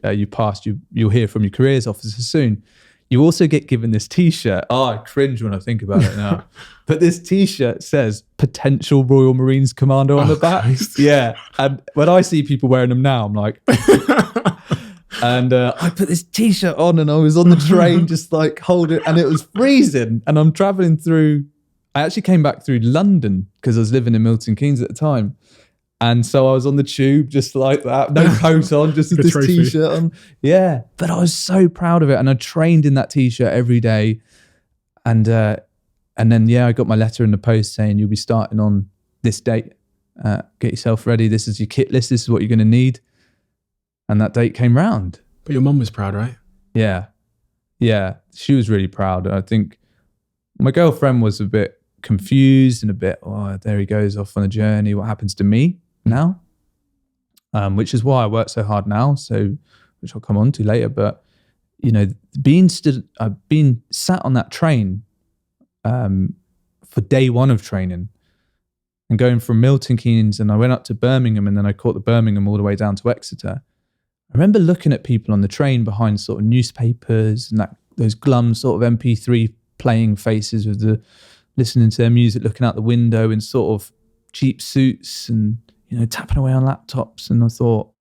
you passed, you'll hear from your careers officer soon. You also get given this t-shirt. Oh, I cringe when I think about it now. But this t-shirt says potential Royal Marines Commando on the back. Christ. Yeah. And when I see people wearing them now, I'm like, and I put this t-shirt on and I was on the train just like holding it, and it was freezing. And I'm traveling through, I actually came back through London because I was living in Milton Keynes at the time. And so I was on the tube just like that, no coat on, just with this trophy. t-shirt on. Yeah, but I was so proud of it. And I trained in that t-shirt every day. And then, I got my letter in the post saying you'll be starting on this date. Get yourself ready. This is your kit list. This is what you're going to need. And that date came round. But your mum was proud, right? Yeah. Yeah, she was really proud. I think my girlfriend was a bit confused and a bit, oh, there he goes off on a journey. What happens to me now? Which is why I work so hard now. So, which I'll come on to later. But you know, being sat on that train for day one of training, and going from Milton Keynes, and I went up to Birmingham, and then I caught the Birmingham all the way down to Exeter. I remember looking at people on the train behind sort of newspapers and those glum sort of MP3 playing faces with the listening to their music, looking out the window in sort of cheap suits and, you know, tapping away on laptops. And I thought,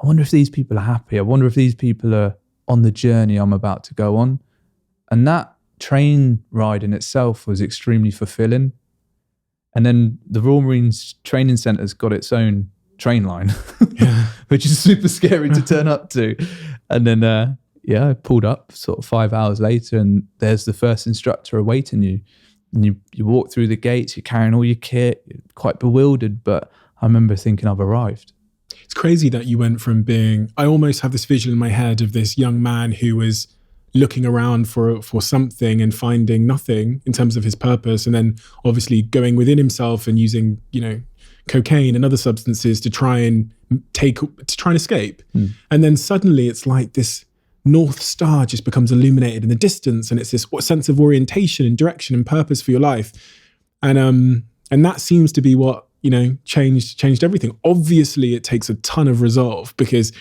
I wonder if these people are happy. I wonder if these people are on the journey I'm about to go on. And that train ride in itself was extremely fulfilling. And then the Royal Marines Training Centre's got its own train line, which is super scary to turn up to. And then, I pulled up sort of 5 hours later, and there's the first instructor awaiting you. And you walk through the gates, you're carrying all your kit, you're quite bewildered, but I remember thinking I've arrived. It's crazy that you went from being, I almost have this visual in my head of this young man who was looking around for something and finding nothing in terms of his purpose, and then obviously going within himself and using, you know, cocaine and other substances to try and escape. And then suddenly it's like this North Star just becomes illuminated in the distance, and it's this sense of orientation and direction and purpose for your life. And that seems to be what, you know, changed everything. Obviously it takes a ton of resolve, because,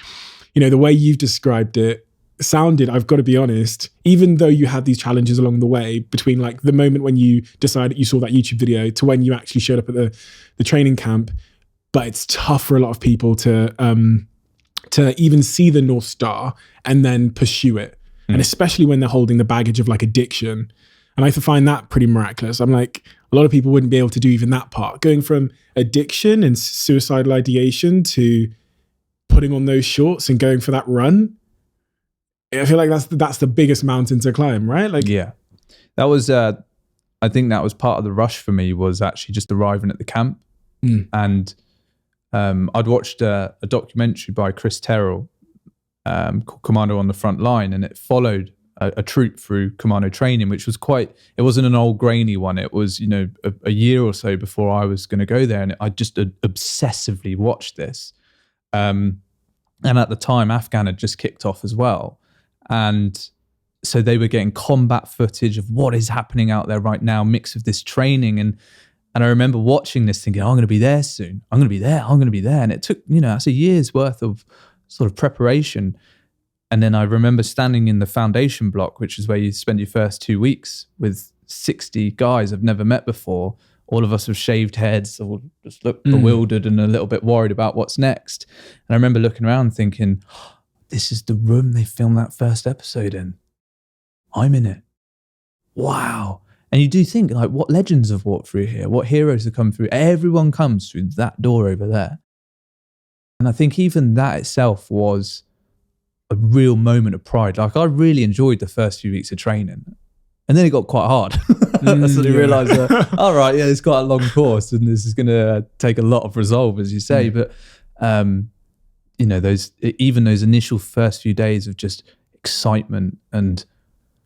you know, the way you've described it sounded, I've got to be honest, even though you had these challenges along the way, between like the moment when you decided you saw that YouTube video to when you actually showed up at the training camp, but it's tough for a lot of people to even see the North Star and then pursue it. And especially when they're holding the baggage of like addiction. And I find that pretty miraculous. I'm like, a lot of people wouldn't be able to do even that part. Going from addiction and suicidal ideation to putting on those shorts and going for that run. I feel like that's the biggest mountain to climb, right? Like, yeah, that was, I think that was part of the rush for me, was actually just arriving at the camp. And I'd watched a documentary by Chris Terrell called Commando on the Front Line, and it followed a troop through Commando training, which was it wasn't an old grainy one. It was, you know, a year or so before I was going to go there. And I just obsessively watched this. And at the time, Afghan had just kicked off as well. And so they were getting combat footage of what is happening out there right now, mix of this training. And I remember watching this thinking, I'm going to be there soon. I'm going to be there. I'm going to be there. And it took, you know, that's a year's worth of sort of preparation. And then I remember standing in the foundation block, which is where you spend your first 2 weeks with 60 guys I've never met before. All of us with shaved heads, or just look bewildered and a little bit worried about what's next. And I remember looking around thinking, oh, this is the room they filmed that first episode in. I'm in it. Wow. And you do think, like, what legends have walked through here? What heroes have come through? Everyone comes through that door over there. And I think even that itself was a real moment of pride. Like, I really enjoyed the first few weeks of training. And then it got quite hard. So they realised, all right, yeah, it's quite a long course and this is going to take a lot of resolve, as you say. But, you know, those initial first few days of just excitement and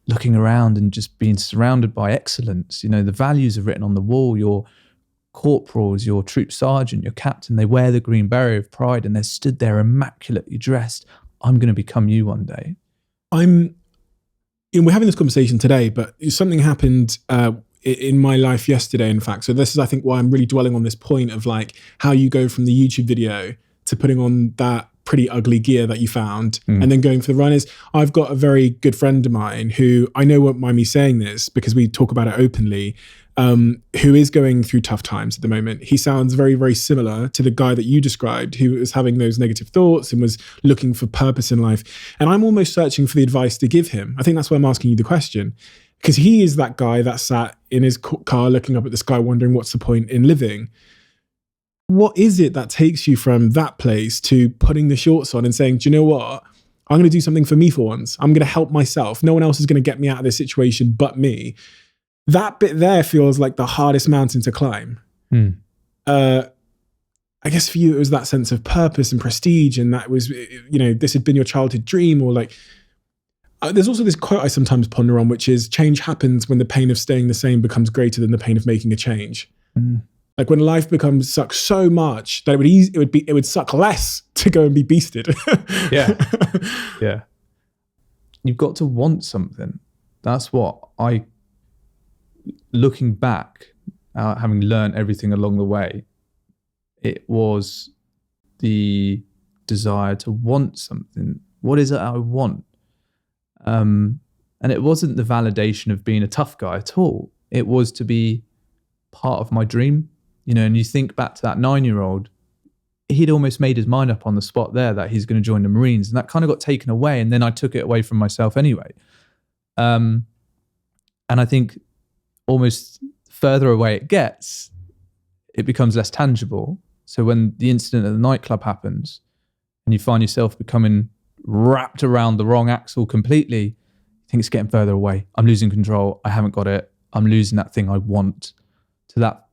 looking around and just being surrounded by excellence. You know, the values are written on the wall. Your corporals, your troop sergeant, your captain, they wear the green beret of pride and they're stood there immaculately dressed. I'm going to become you one day. We're having this conversation today, but something happened in my life yesterday, in fact. So this is, I think, why I'm really dwelling on this point of like how you go from the YouTube video to putting on that pretty ugly gear that you found and then going for the run. Is I've got a very good friend of mine who I know won't mind me saying this because we talk about it openly, who is going through tough times at the moment. He sounds very, very similar to the guy that you described who was having those negative thoughts and was looking for purpose in life. And I'm almost searching for the advice to give him. I think that's why I'm asking you the question, because he is that guy that sat in his car looking up at the sky wondering what's the point in living. What is it that takes you from that place to putting the shorts on and saying, do you know what? I'm going to do something for me for once. I'm going to help myself. No one else is going to get me out of this situation but me. That bit there feels like the hardest mountain to climb. I guess for you, it was that sense of purpose and prestige. And that was, you know, this had been your childhood dream, or like, there's also this quote I sometimes ponder on, which is change happens when the pain of staying the same becomes greater than the pain of making a change. Like when life sucks so much that it would suck less to go and be beasted. Yeah. You've got to want something. That's what looking back, having learned everything along the way, it was the desire to want something. What is it I want? And it wasn't the validation of being a tough guy at all. It was to be part of my dream. You know, and you think back to that 9-year-old, he'd almost made his mind up on the spot there that he's going to join the Marines, and that kind of got taken away. And then I took it away from myself anyway. And I think almost further away it gets, it becomes less tangible. So when the incident at the nightclub happens and you find yourself becoming wrapped around the wrong axle completely, you think it's getting further away. I'm losing control. I haven't got it. I'm losing that thing I want. To that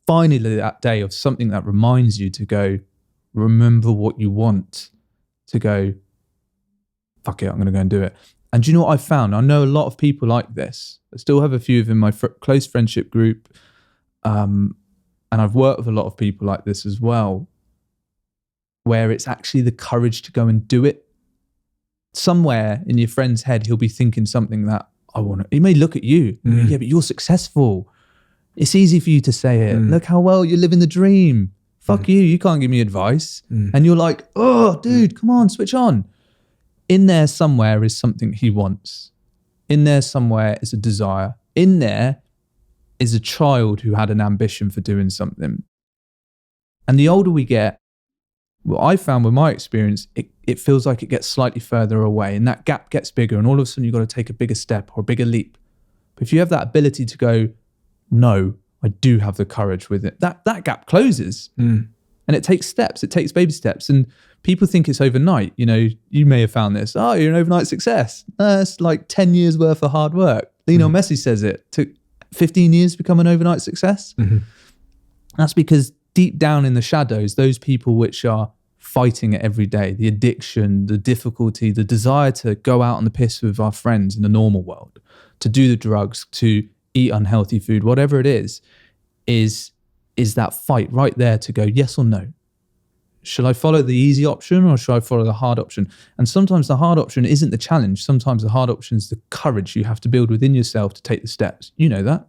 finally that day of something that reminds you to go, remember what you want, to go, fuck it, I'm going to go and do it. And do you know what I've found? I know a lot of people like this. I still have a few of in my close friendship group. And I've worked with a lot of people like this as well, where it's actually the courage to go and do it. Somewhere in your friend's head, he'll be thinking something that I want to, he may look at you, yeah, but you're successful. It's easy for you to say it. Look how well you're living the dream. Fuck you can't give me advice. And you're like, oh, dude, come on, switch on. In there somewhere is something he wants. In there somewhere is a desire. In there is a child who had an ambition for doing something. And the older we get, what I found with my experience, it feels like it gets slightly further away and that gap gets bigger, and all of a sudden you've got to take a bigger step or a bigger leap. But if you have that ability to go, no, I do have the courage with it, that gap closes. And it takes steps, it takes baby steps. And people think it's overnight. You know, you may have found this, oh, you're an overnight success. It's like 10 years worth of hard work. Lionel Messi says it took 15 years to become an overnight success. That's because deep down in the shadows, those people which are fighting it every day, the addiction, the difficulty, the desire to go out on the piss with our friends in the normal world, to do the drugs, to eat unhealthy food, whatever it is that fight right there to go, yes or no. Should I follow the easy option or should I follow the hard option? And sometimes the hard option isn't the challenge. Sometimes the hard option is the courage you have to build within yourself to take the steps. You know that.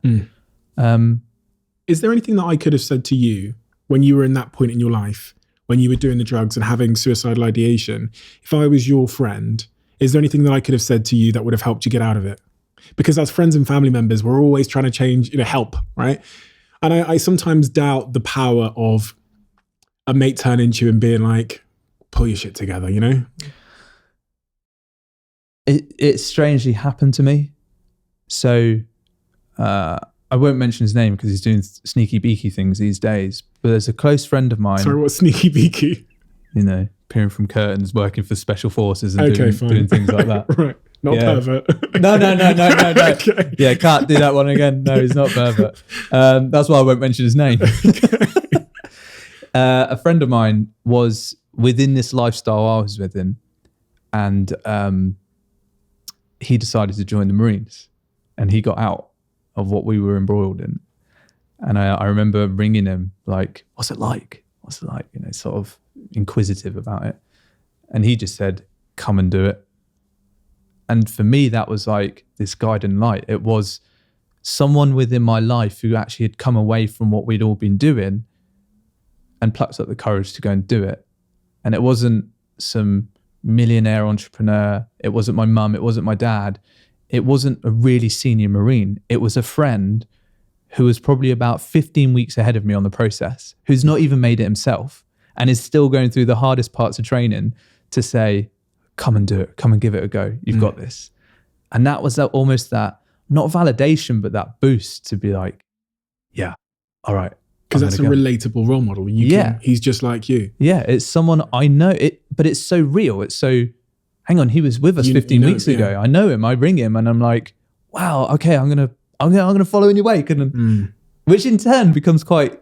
Is there anything that I could have said to you when you were in that point in your life, when you were doing the drugs and having suicidal ideation? If I was your friend, Is there anything that I could have said to you that would have helped you get out of it? Because as friends and family members, we're always trying to change, help, right? And I sometimes doubt the power of a mate turning to you and being like, pull your shit together, It strangely happened to me. So I won't mention his name because he's doing sneaky beaky things these days. But there's a close friend of mine. Sorry, what's sneaky beaky? Peering from curtains, working for special forces and doing things like that. Right. Not pervert. No. Okay. Yeah, can't do that one again. No, he's not pervert. That's why I won't mention his name. A friend of mine was within this lifestyle I was within, and he decided to join the Marines, and he got out of what we were embroiled in. And I remember ringing him like, what's it like? Sort of inquisitive about it. And he just said, come and do it. And for me, that was like this guiding light. It was someone within my life who actually had come away from what we'd all been doing and plucked up the courage to go and do it. And it wasn't some millionaire entrepreneur. It wasn't my mum. It wasn't my dad. It wasn't a really senior Marine. It was a friend who was probably about 15 weeks ahead of me on the process, who's not even made it himself and is still going through the hardest parts of training to say, come and do it. Come and give it a go. You've got this. And that was almost that, not validation, but that boost to be like, yeah, all right. Because that's a relatable role model. He's just like you. Yeah, it's someone I know, but it's so real. It's so, hang on, he was with us 15 weeks ago. I know him. I ring him and I'm like, wow, okay, I'm gonna follow in your wake. And which in turn becomes quite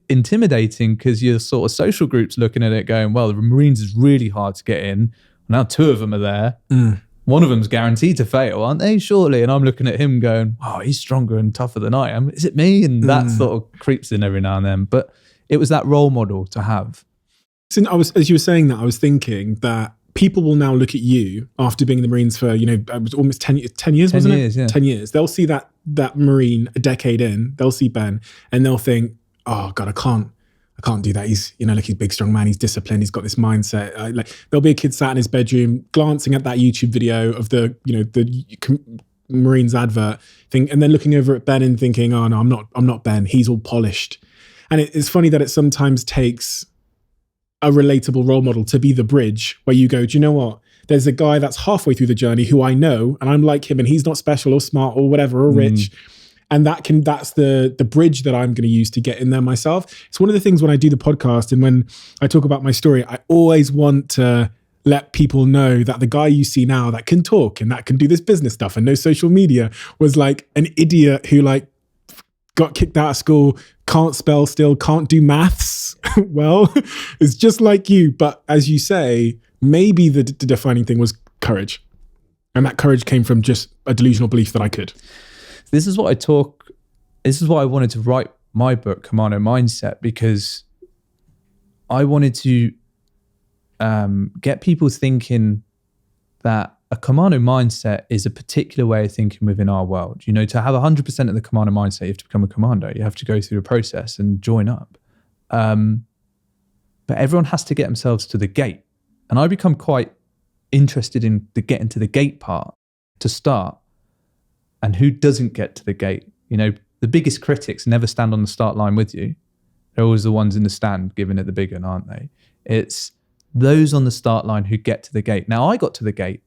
intimidating because your sort of social group's looking at it going, well, the Marines is really hard to get in. Now 2 of them are there. One of them's guaranteed to fail, aren't they? Surely. And I'm looking at him going, wow, he's stronger and tougher than I am. Is it me? And that sort of creeps in every now and then. But it was that role model to have. So as you were saying that, I was thinking that people will now look at you after being in the Marines for, it was almost 10 years, wasn't it? Yeah. 10 years. They'll see that Marine a decade in, they'll see Ben and they'll think, oh God, I can't do that. He's, like he's a big, strong man. He's disciplined. He's got this mindset. There'll be a kid sat in his bedroom, glancing at that YouTube video of the Marines advert thing, and then looking over at Ben and thinking, oh no, I'm not Ben. He's all polished. And it's funny that it sometimes takes a relatable role model to be the bridge where you go, do you know what? There's a guy that's halfway through the journey who I know, and I'm like him, and he's not special or smart or whatever or rich. And that's the bridge that I'm going to use to get in there myself. It's one of the things when I do the podcast and when I talk about my story, I always want to let people know that the guy you see now that can talk and that can do this business stuff and no social media was like an idiot who got kicked out of school, can't spell still, can't do maths. Well, it's just like you. But as you say, maybe the defining thing was courage. And that courage came from just a delusional belief that I could. This is why I wanted to write my book, Commando Mindset, because I wanted to get people thinking that a Commando mindset is a particular way of thinking within our world. To have 100% of the Commando mindset, you have to become a Commando. You have to go through a process and join up. But everyone has to get themselves to the gate. And I become quite interested in the getting to the gate part to start. And who doesn't get to the gate? The biggest critics never stand on the start line with you. They're always the ones in the stand giving it the big one, aren't they? It's those on the start line who get to the gate. Now, I got to the gate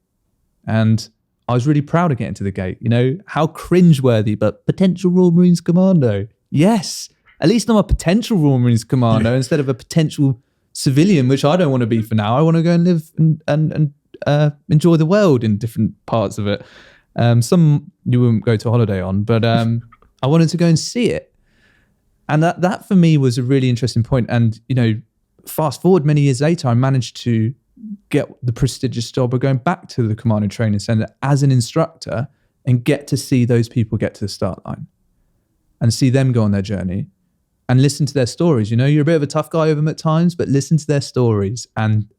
and I was really proud of getting to the gate. How cringeworthy, but potential Royal Marines Commando. Yes, at least I'm a potential Royal Marines Commando instead of a potential civilian, which I don't want to be for now. I want to go and live and enjoy the world in different parts of it. Some you wouldn't go to a holiday on, but I wanted to go and see it. And that for me was a really interesting point. And, fast forward many years later, I managed to get the prestigious job of going back to the Commando Training Center as an instructor and get to see those people get to the start line and see them go on their journey and listen to their stories. You're a bit of a tough guy over them at times, but listen to their stories and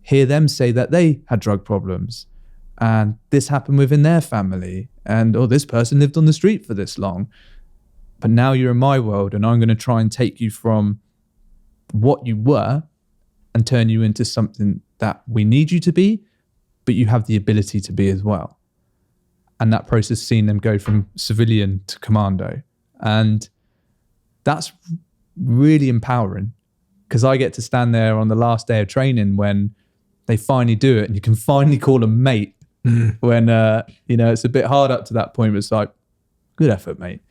hear them say that they had drug problems. And this happened within their family. And, this person lived on the street for this long. But now you're in my world and I'm going to try and take you from what you were and turn you into something that we need you to be but you have the ability to be as well. And that process, seeing them go from civilian to commando. And that's really empowering, because I get to stand there on the last day of training when they finally do it and you can finally call them mate. When, it's a bit hard up to that point, but it's like, good effort, mate.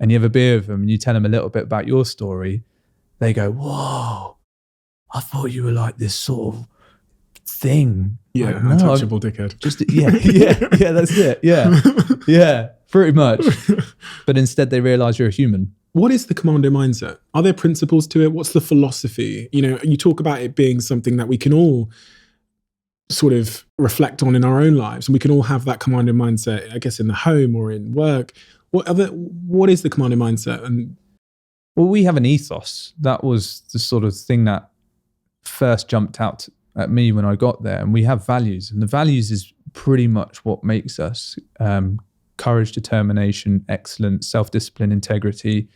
And you have a beer with them and you tell them a little bit about your story. They go, whoa, I thought you were like this sort of thing. Yeah, like, untouchable dickhead. Yeah, that's it. Yeah, pretty much. But instead they realize you're a human. What is the commando mindset? Are there principles to it? What's the philosophy? You talk about it being something that we can all sort of reflect on in our own lives. And we can all have that commando mindset, I guess, in the home or in work. What is the commando mindset? And well, we have an ethos. That was the sort of thing that first jumped out at me when I got there. And we have values. And the values is pretty much what makes us courage, determination, excellence, self-discipline, integrity,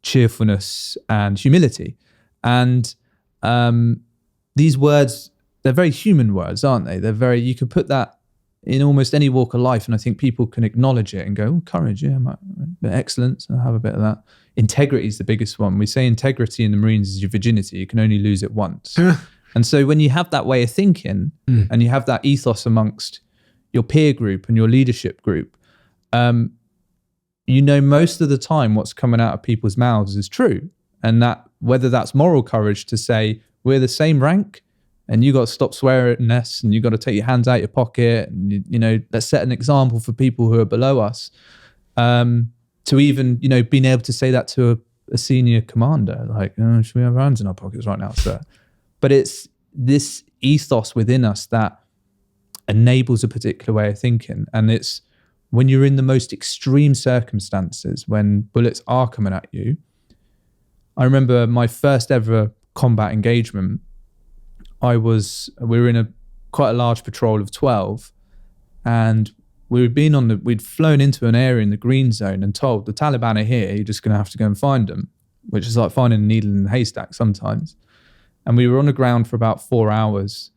cheerfulness, and humility. And these words, they're very human words, aren't they? You could put that in almost any walk of life, and I think people can acknowledge it and go, oh, courage, yeah, excellence, I'll have a bit of that. Integrity is the biggest one. We say integrity in the Marines is your virginity. You can only lose it once. And so when you have that way of thinking and you have that ethos amongst your peer group and your leadership group, most of the time what's coming out of people's mouths is true. And that whether that's moral courage to say, we're the same rank, and you got to stop swearing less, and you got to take your hands out your pocket, and let's set an example for people who are below us. To even being able to say that to a senior commander, like, oh, should we have our hands in our pockets right now, sir? But it's this ethos within us that enables a particular way of thinking, and it's when you're in the most extreme circumstances, when bullets are coming at you. I remember my first ever combat engagement. We were in quite a large patrol of 12, and we'd flown into an area in the green zone and told the Taliban are here, you're just going to have to go and find them, which is like finding a needle in a haystack sometimes. And we were on the ground for about 4 hours,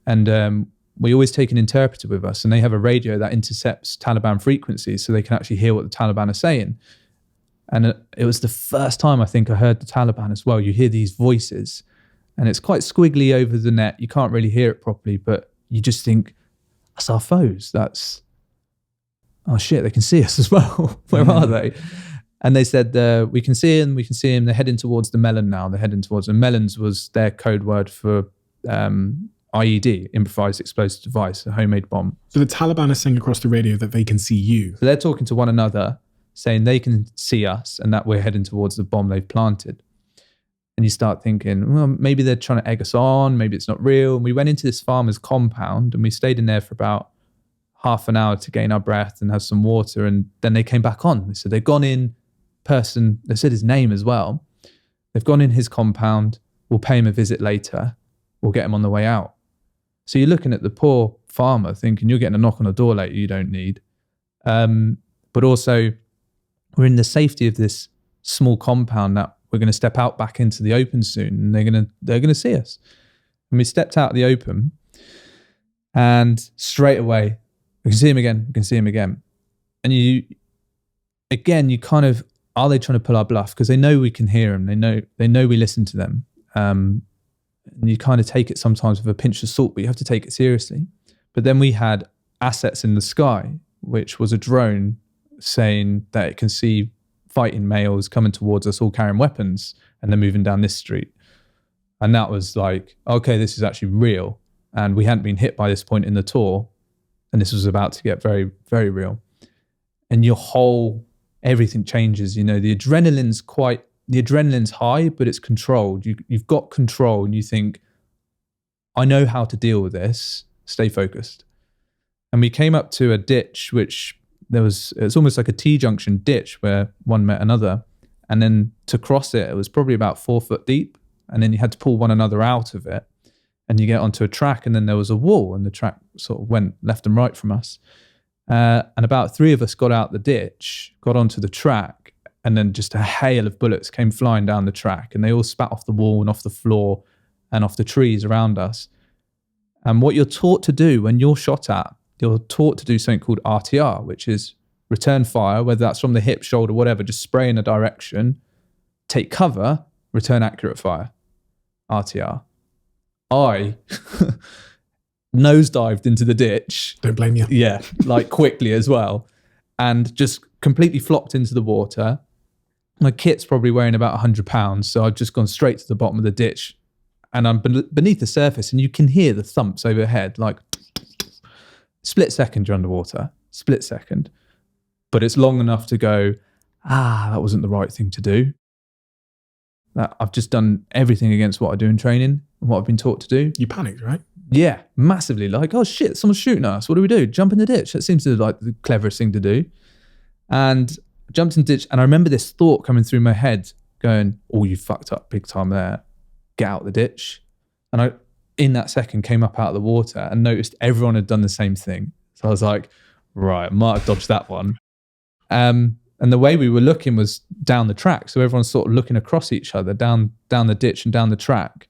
and we always take an interpreter with us, and they have a radio that intercepts Taliban frequencies so they can actually hear what the Taliban are saying. And it was the first time I think I heard the Taliban as well. You hear these voices, and it's quite squiggly over the net. You can't really hear it properly, but you just think, that's our foes. Oh shit, they can see us as well. Where are they? And they said, we can see them. They're heading towards the melon now. And melons was their code word for IED, improvised explosive device, a homemade bomb. So the Taliban are saying across the radio that they can see you. So they're talking to one another, saying they can see us and that we're heading towards the bomb they've planted. And you start thinking, well, maybe they're trying to egg us on. Maybe it's not real. And we went into this farmer's compound and we stayed in there for about half an hour to gain our breath and have some water. And then they came back on. They said they've gone in person. They said his name as well. They've gone in his compound. We'll pay him a visit later. We'll get him on the way out. So you're looking at the poor farmer thinking you're getting a knock on the door later you don't need. But also we're in the safety of this small compound that we're going to step out back into the open soon, and they're going to see us. And we stepped out of the open, and straight away we can see him again. And you kind of, are they trying to pull our bluff? Because they know we can hear them. They know we listen to them. And you kind of take it sometimes with a pinch of salt, but you have to take it seriously. But then we had assets in the sky, which was a drone saying that it can see fighting males coming towards us all carrying weapons, and they're moving down this street. And that was like, okay, this is actually real. And we hadn't been hit by this point in the tour, and this was about to get very, very real. And everything changes. The adrenaline's high, but it's controlled. You've got control, and you think, I know how to deal with this. Stay focused. And we came up to a ditch, which it's almost like a T-junction ditch where one met another. And then to cross it was probably about 4 foot deep. And then you had to pull one another out of it. And you get onto a track, and then there was a wall, and the track sort of went left and right from us. And about 3 of us got out the ditch, got onto the track, and then just a hail of bullets came flying down the track, and they all spat off the wall and off the floor and off the trees around us. And what you're taught to do when you're shot at, you're taught to do something called RTR, which is return fire, whether that's from the hip, shoulder, whatever, just spray in a direction, take cover, return accurate fire. RTR. I nosedived into the ditch. Don't blame you. Yeah, like quickly as well. And just completely flopped into the water. My kit's probably weighing about 100 pounds. So I've just gone straight to the bottom of the ditch. And I'm beneath the surface and you can hear the thumps overhead. Like split second you're underwater. Split second. But it's long enough to go, that wasn't the right thing to do. I've just done everything against what I do in training and what I've been taught to do. You panicked, right? Yeah, massively. Like, oh shit, someone's shooting us. What do we do? Jump in the ditch. That seems to be like the cleverest thing to do. And I jumped in the ditch and I remember this thought coming through my head going, oh, you fucked up big time there. Get out the ditch. And I, in that second, came up out of the water and noticed everyone had done the same thing. So I was like, right, I might have dodged that one. And the way we were looking was down the track. So everyone's sort of looking across each other, down the ditch and down the track.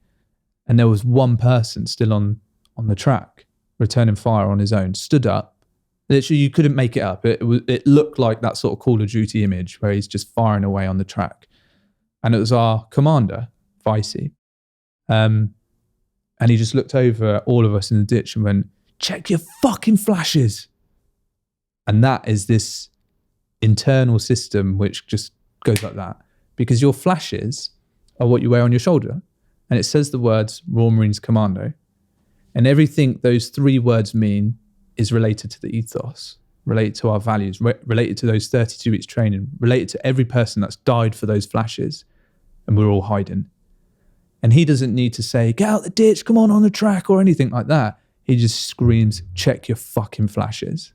And there was one person still on the track, returning fire on his own, stood up. Literally, you couldn't make it up. It looked like that sort of Call of Duty image where he's just firing away on the track. And it was our commander, Vicey. And he just looked over at all of us in the ditch and went, check your fucking flashes. And that is this internal system which just goes like that, because your flashes are what you wear on your shoulder, and it says the words Royal Marines Commando, and everything those three words mean is related to the ethos, related to our values, related to those 32 weeks training, related to every person that's died for those flashes, and we're all hiding. And he doesn't need to say get out the ditch, come on the track, or anything like that. He just screams, check your fucking flashes.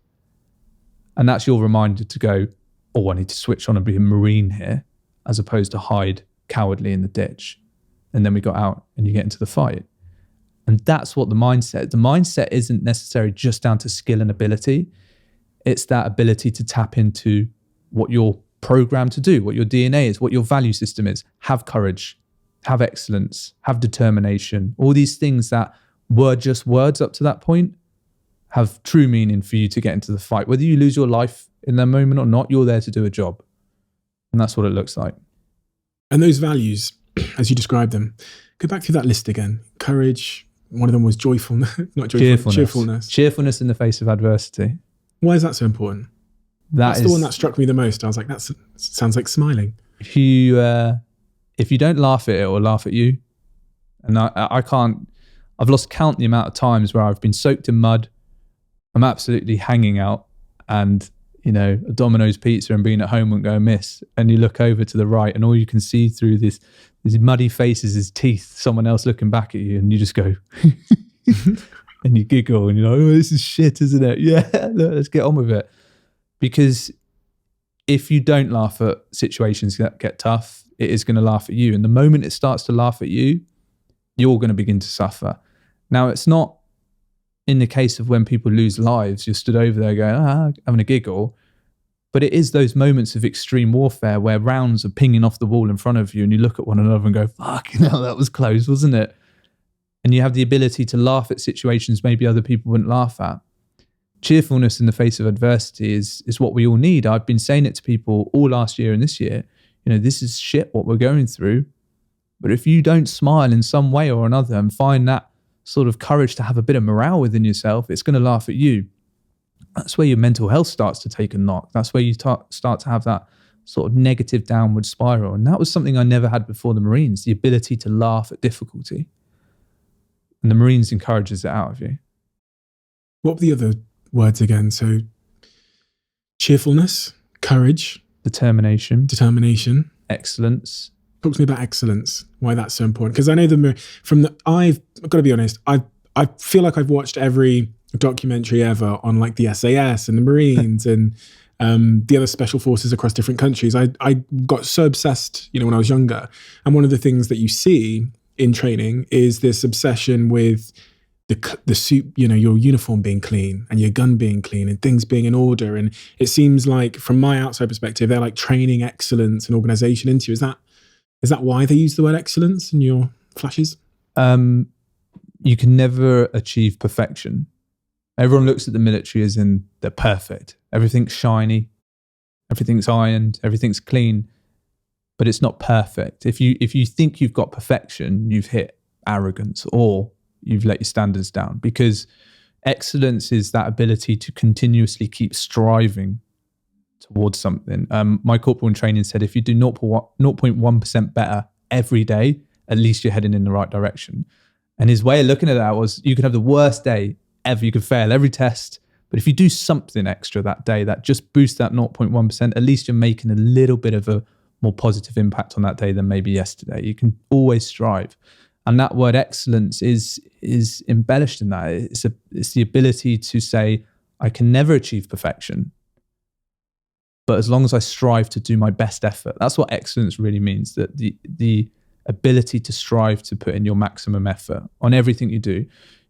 And that's your reminder to go, oh, I need to switch on and be a Marine here, as opposed to hide cowardly in the ditch. And then we got out and you get into the fight. And that's what the mindset isn't necessarily just down to skill and ability. It's that ability to tap into what you're programmed to do, what your DNA is, what your value system is. Have courage, have excellence, have determination. All these things that were just words up to that point have true meaning for you to get into the fight. Whether you lose your life in that moment or not, you're there to do a job. And that's what it looks like. And those values, as you described them, go back through that list again. Courage, one of them was joyfulness, not joyfulness, cheerfulness. Cheerfulness in the face of adversity. Why is that so important? That's the one that struck me the most. I was like, that sounds like smiling. If you don't laugh at it, or laugh at you. And I've lost count the amount of times where I've been soaked in mud, I'm absolutely hanging out, and a Domino's pizza and being at home won't go amiss. And you look over to the right, and all you can see through these muddy faces is teeth, someone else looking back at you, and you just go, and you giggle, and you're like, oh, this is shit, isn't it? Yeah, look, let's get on with it. Because if you don't laugh at situations that get tough, it is going to laugh at you. And the moment it starts to laugh at you, you're going to begin to suffer. Now, it's not in the case of when people lose lives, you're stood over there going, having a giggle. But it is those moments of extreme warfare where rounds are pinging off the wall in front of you and you look at one another and go, fucking hell, that was close, wasn't it? And you have the ability to laugh at situations maybe other people wouldn't laugh at. Cheerfulness in the face of adversity is what we all need. I've been saying it to people all last year and this year. This is shit what we're going through. But if you don't smile in some way or another and find that sort of courage to have a bit of morale within yourself, it's going to laugh at you. That's where your mental health starts to take a knock. That's where you start to have that sort of negative downward spiral. And that was something I never had before the Marines, the ability to laugh at difficulty. And the Marines encourages it out of you. What were the other words again? So cheerfulness, courage, determination, excellence. Talk to me about excellence, why that's so important. Because I know I've got to be honest, I feel like I've watched every documentary ever on like the SAS and the Marines and the other special forces across different countries. I got so obsessed, when I was younger. And one of the things that you see in training is this obsession with the suit, your uniform being clean and your gun being clean and things being in order. And it seems like, from my outside perspective, they're like training excellence and organization into you. Is that why they use the word excellence in your flashes? you can never achieve perfection. Everyone looks at the military as in they're perfect. Everything's shiny, everything's ironed, everything's clean, but it's not perfect. If you think you've got perfection, you've hit arrogance or you've let your standards down, because excellence is that ability to continuously keep striving towards something. My corporal in training said, if you do 0.1% better every day, at least you're heading in the right direction. And his way of looking at that was, you could have the worst day ever, you could fail every test, but if you do something extra that day that just boosts that 0.1%, at least you're making a little bit of a more positive impact on that day than maybe yesterday. You can always strive. And that word excellence is embellished in that. It's the ability to say, I can never achieve perfection, but as long as I strive to do my best effort, that's what excellence really means, that the ability to strive to put in your maximum effort on everything you do.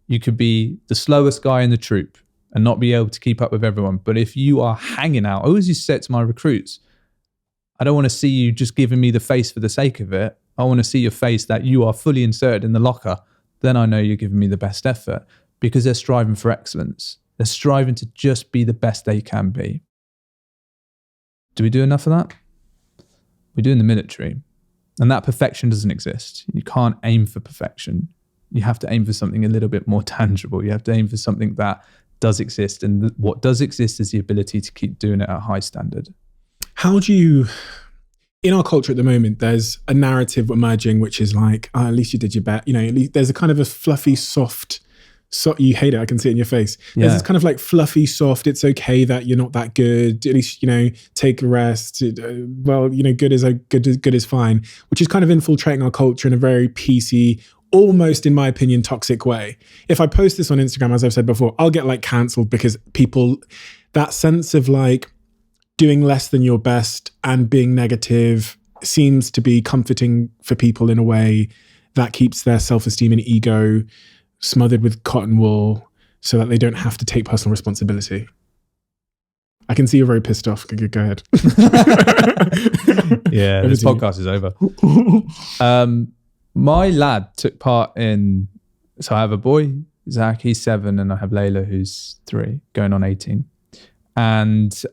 You could be the slowest guy in the troop and not be able to keep up with everyone. But if you are hanging out, I always used to say it to my recruits, I don't want to see you just giving me the face for the sake of it. I want to see your face that you are fully inserted in the locker. Then I know you're giving me the best effort, because they're striving for excellence. They're striving to just be the best they can be. Do we do enough of that? We do in the military. And that perfection doesn't exist. You can't aim for perfection. You have to aim for something a little bit more tangible. You have to aim for something that does exist. And what does exist is the ability to keep doing it at a high standard. How do you, in our culture at the moment, there's a narrative emerging, which is like, at least you did your best. You know, at least there's a kind of a fluffy, soft, you hate it, I can see it in your face. There's this kind of like fluffy, soft, it's okay that you're not that good. At least, take a rest. Good is fine, which is kind of infiltrating our culture in a very PC, almost, in my opinion, toxic way. If I post this on Instagram, as I've said before, I'll get like cancelled, because people, that sense of like doing less than your best and being negative seems to be comforting for people in a way that keeps their self-esteem and ego smothered with cotton wool so that they don't have to take personal responsibility. I can see you're very pissed off. Go ahead. Yeah, this podcast is over. My lad took part in, so I have a boy, Zach, he's 7, and I have Layla, who's 3, going on 18. And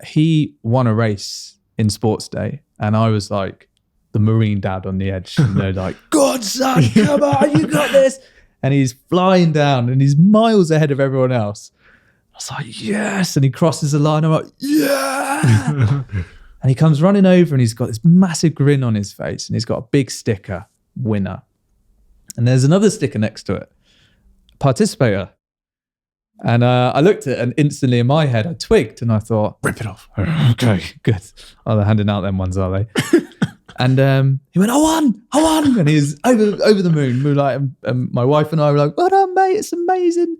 he won a race in sports day. And I was like the Marine dad on the edge, like, God, son, come on, you got this. And he's flying down and he's miles ahead of everyone else. I was like, yes. And he crosses the line. I'm like, yeah. And he comes running over and he's got this massive grin on his face and he's got a big sticker, winner. And there's another sticker next to it, participator. And I looked at it and instantly in my head, I twigged and I thought, rip it off. Okay, good. Oh, they're handing out them ones, are they? And he went, I won. And he was over the moon. We were like, and my wife and I were like, well done, mate, it's amazing.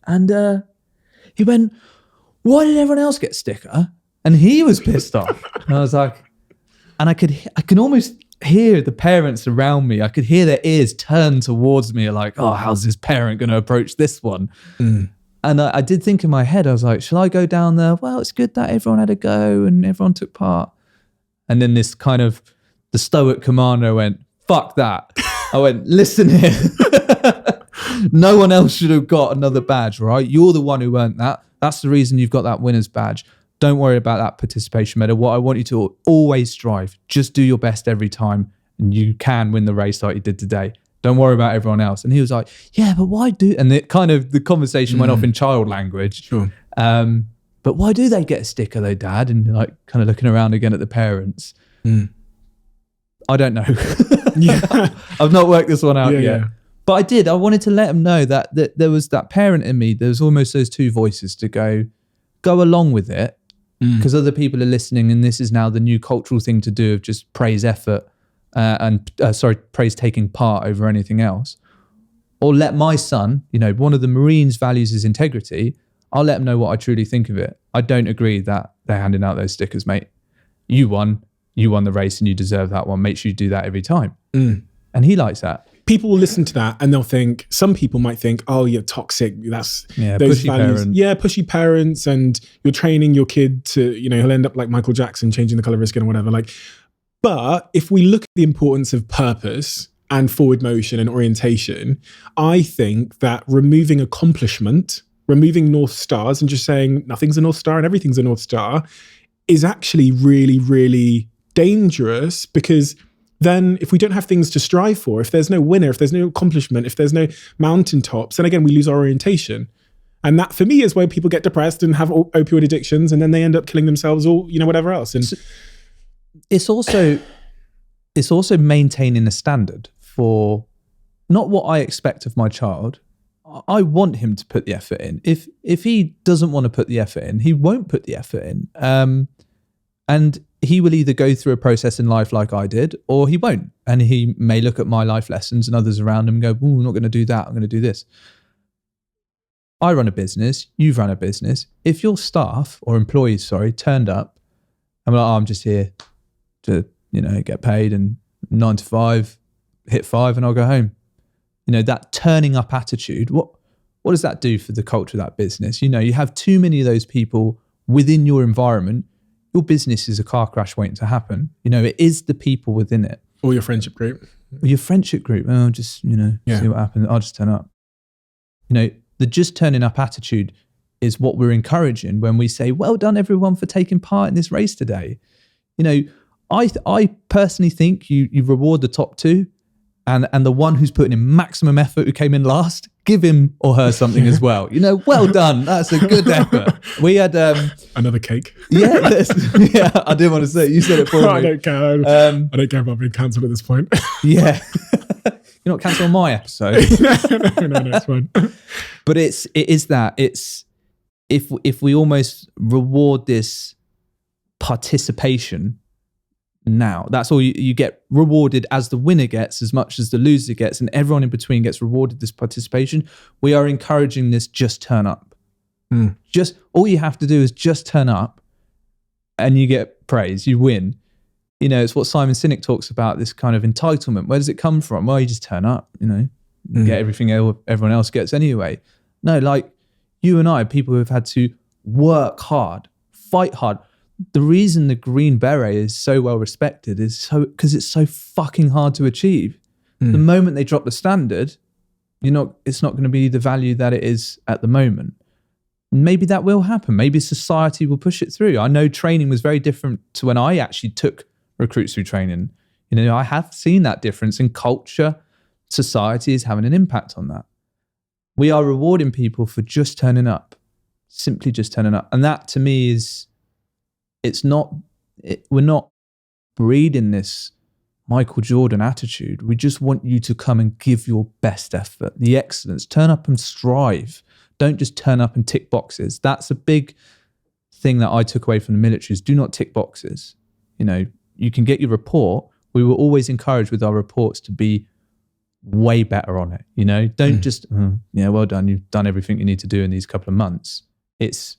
And he went, why did everyone else get a sticker? And he was pissed off. And I was like, and I can almost hear the parents around me. I could hear their ears turn towards me like, oh, how's this parent going to approach this one? Mm. And I did think in my head, I was like, shall I go down there? Well, it's good that everyone had a go and everyone took part. And then this kind of, the stoic Commando went, fuck that. I went, listen here. No one else should have got another badge, right? You're the one who earned that. That's the reason you've got that winner's badge. Don't worry about that participation medal. What I want you to always strive. Just do your best every time and you can win the race like you did today. Don't worry about everyone else. And he was like, yeah, but why do... And the conversation went off in child language. Sure. But why do they get a sticker though, Dad? And like kind of looking around again at the parents. Mm. I don't know. Yeah. I've not worked this one out yet. Yeah. But I did. I wanted to let them know that there was that parent in me. There's almost those two voices to go along with it because other people are listening, and this is now the new cultural thing to do of just praise effort praise taking part over anything else. Or let my son, one of the Marines' values is integrity. I'll let him know what I truly think of it. I don't agree that they're handing out those stickers, mate. You won the race and you deserve that one. Make sure you do that every time. Mm. And he likes that. People will listen to that and they'll think, some people might think, oh, you're toxic. That's those pushy values. Parent. Yeah, pushy parents, and you're training your kid to, he'll end up like Michael Jackson, changing the color of his skin or whatever. But if we look at the importance of purpose and forward motion and orientation, I think that removing accomplishment, removing North Stars and just saying nothing's a North Star and everything's a North Star is actually really, really dangerous, because then if we don't have things to strive for, if there's no winner, if there's no accomplishment, if there's no mountaintops, then again, we lose our orientation. And that, for me, is where people get depressed and have opioid addictions, and then they end up killing themselves or, whatever else. And it's also maintaining a standard for not what I expect of my child. I want him to put the effort in. If he doesn't want to put the effort in, he won't put the effort in. And he will either go through a process in life like I did, or he won't. And he may look at my life lessons and others around him and go, "Ooh, I'm not going to do that. I'm going to do this." I run a business. You've run a business. If your staff or employees, turned up, I'm like, "Oh, I'm just here to, get paid and 9 to 5, hit 5 and I'll go home." That turning up attitude, what does that do for the culture of that business? You have too many of those people within your environment. Your business is a car crash waiting to happen. It is the people within it. Or your friendship group. Or your friendship group. Oh, just, see what happens. I'll just turn up. The just turning up attitude is what we're encouraging when we say, "Well done, everyone, for taking part in this race today." I personally think you reward the top two, and the one who's putting in maximum effort, who came in last, give him or her something as well. Well done. That's a good effort. We had another cake. Yeah, I didn't want to say it. You said it for me. I don't care. I don't care about being cancelled at this point. Yeah. You're not cancelling my episode. No, it's fine. But it is that. It's if we almost reward this participation now, that's all you get rewarded, as the winner gets as much as the loser gets, and everyone in between gets rewarded this participation. We are encouraging this just turn up. Just all you have to do is just turn up and you get praise, you win. It's what Simon Sinek talks about, this kind of entitlement. Where does it come from? Well, you just turn up, get everything everyone else gets anyway. No, like you and I, people who have had to work hard, fight hard. The reason the Green Beret is so well respected is because it's so fucking hard to achieve. The moment they drop the standard, it's not going to be the value that it is at the moment. Maybe that will happen. Maybe society will push it through. I know training was very different to when I actually took recruits through training. I have seen that difference in culture. Society is having an impact on that. We are rewarding people for just turning up, simply just turning up. And that to me is, we're not breeding this Michael Jordan attitude. We just want you to come and give your best effort, the excellence, turn up and strive. Don't just turn up and tick boxes. That's a big thing that I took away from the military, is do not tick boxes. You can get your report. We were always encouraged with our reports to be way better on it. Don't just, well done. You've done everything you need to do in these couple of months. It's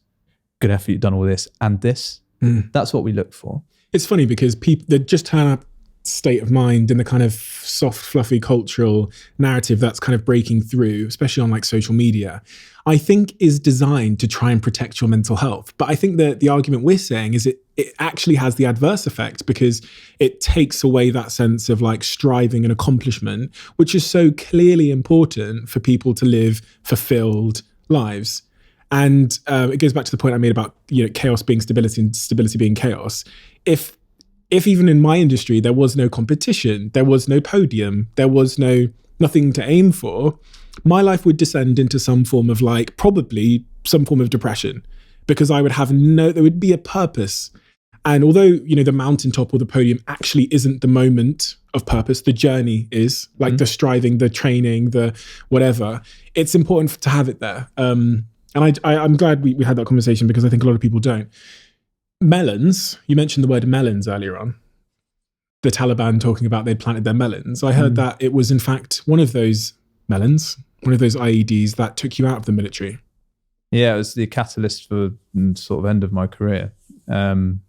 good effort. You've done all this and this. That's what we look for. It's funny because people that just turn up state of mind and the kind of soft, fluffy cultural narrative that's kind of breaking through, especially on like social media, I think is designed to try and protect your mental health. But I think that the argument we're saying is it actually has the adverse effect, because it takes away that sense of like striving and accomplishment, which is so clearly important for people to live fulfilled lives. And it goes back to the point I made about chaos being stability and stability being chaos. If even in my industry there was no competition, there was no podium, there was nothing to aim for, my life would descend into some form of probably some form of depression, because I would have there would be a purpose. And although, the mountaintop or the podium actually isn't the moment of purpose, the journey is, the striving, the training, the whatever, it's important to have it there. And I'm glad we had that conversation, because I think a lot of people don't. Melons, you mentioned the word melons earlier on. The Taliban talking about they planted their melons. I heard that it was in fact one of those melons, one of those IEDs that took you out of the military. Yeah, it was the catalyst for sort of end of my career. I've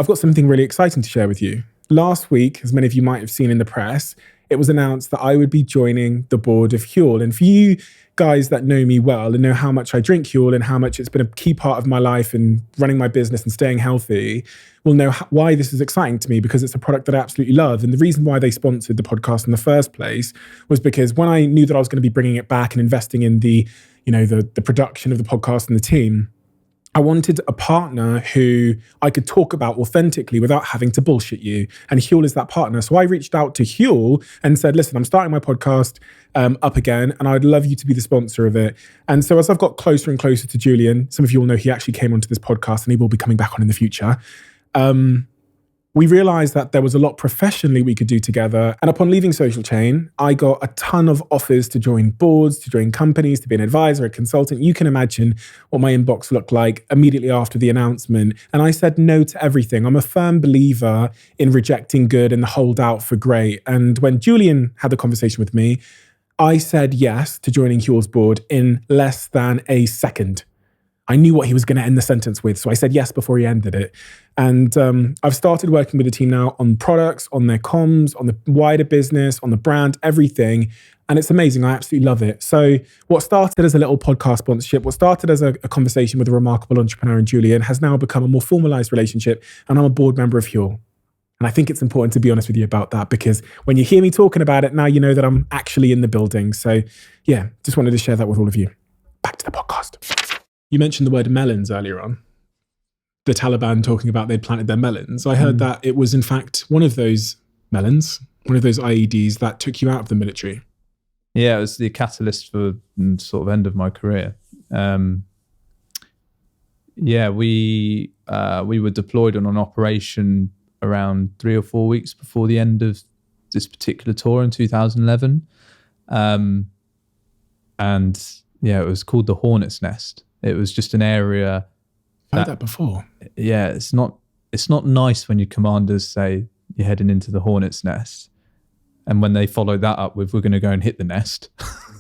got something really exciting to share with you. last week, as many of you might have seen in the press, it was announced that I would be joining the board of Huel. And for you guys that know me well and know how much I drink Huel and how much it's been a key part of my life and running my business and staying healthy, will know why this is exciting to me, because it's a product that I absolutely love. And the reason why they sponsored the podcast in the first place was because when I knew that I was going to be bringing it back and investing in the production of the podcast and the team, I wanted a partner who I could talk about authentically without having to bullshit you. And Huel is that partner. So I reached out to Huel and said, listen, I'm starting my podcast up again, and I'd love you to be the sponsor of it. And so as I've got closer and closer to Julian, some of you will know he actually came onto this podcast and he will be coming back on in the future. We realized that there was a lot professionally we could do together. And upon leaving Social Chain, I got a ton of offers to join boards, to join companies, to be an advisor, a consultant. You can imagine what my inbox looked like immediately after the announcement. And I said no to everything. I'm a firm believer in rejecting good and the holdout for great. And when Julian had the conversation with me, I said yes to joining Huel's board in less than a second. I knew what he was going to end the sentence with, so I said yes before he ended it. And I've started working with the team now on products, on their comms, on the wider business, on the brand, everything. And it's amazing. I absolutely love it. So what started as a little podcast sponsorship, what started as a conversation with a remarkable entrepreneur in Julian, has now become a more formalized relationship. And I'm a board member of Huel. And I think it's important to be honest with you about that, because when you hear me talking about it, now you know that I'm actually in the building. So yeah, just wanted to share that with all of you. Back to the podcast. You mentioned the word melons earlier on. The Taliban talking about they'd planted their melons. I heard that it was in fact one of those melons, one of those IEDs that took you out of the military. Yeah, it was the catalyst for sort of end of my career. We were deployed on an operation around 3 or 4 weeks before the end of this particular tour in 2011. It was called the Hornet's Nest. It was just an area. I've heard that before. Yeah, it's not nice when your commanders say you're heading into the Hornet's Nest, and when they follow that up with "we're going to go and hit the nest."